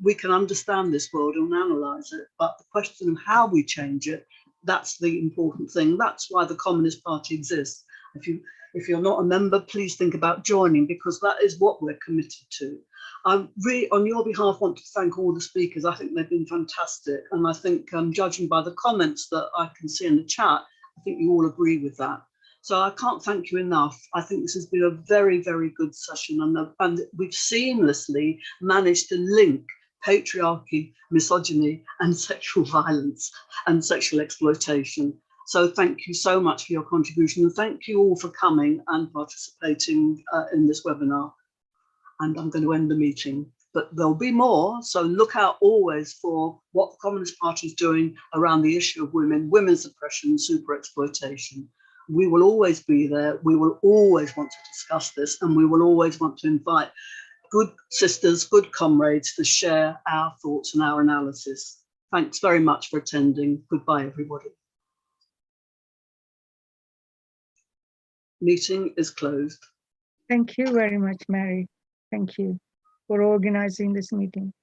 we can understand this world and analyse it, but the question of how we change it, that's the important thing. That's why the Communist Party exists. If you're not a member, please think about joining, because that is what we're committed to. I really, on your behalf, want to thank all the speakers. I think they've been fantastic. And I think, judging by the comments that I can see in the chat, I think you all agree with that. So I can't thank you enough. I think this has been a very, very good session, and we've seamlessly managed to link patriarchy, misogyny, and sexual violence and sexual exploitation. So thank you so much for your contribution, and thank you all for coming and participating in this webinar. And I'm going to end the meeting, but there'll be more. So look out always for what the Communist Party is doing around the issue of women's oppression, super exploitation. We will always be there. We will always want to discuss this, and we will always want to invite good sisters, good comrades to share our thoughts and our analysis. Thanks very much for attending. Goodbye, everybody. Meeting is closed. Thank you very much, Mary. Thank you for organizing this meeting.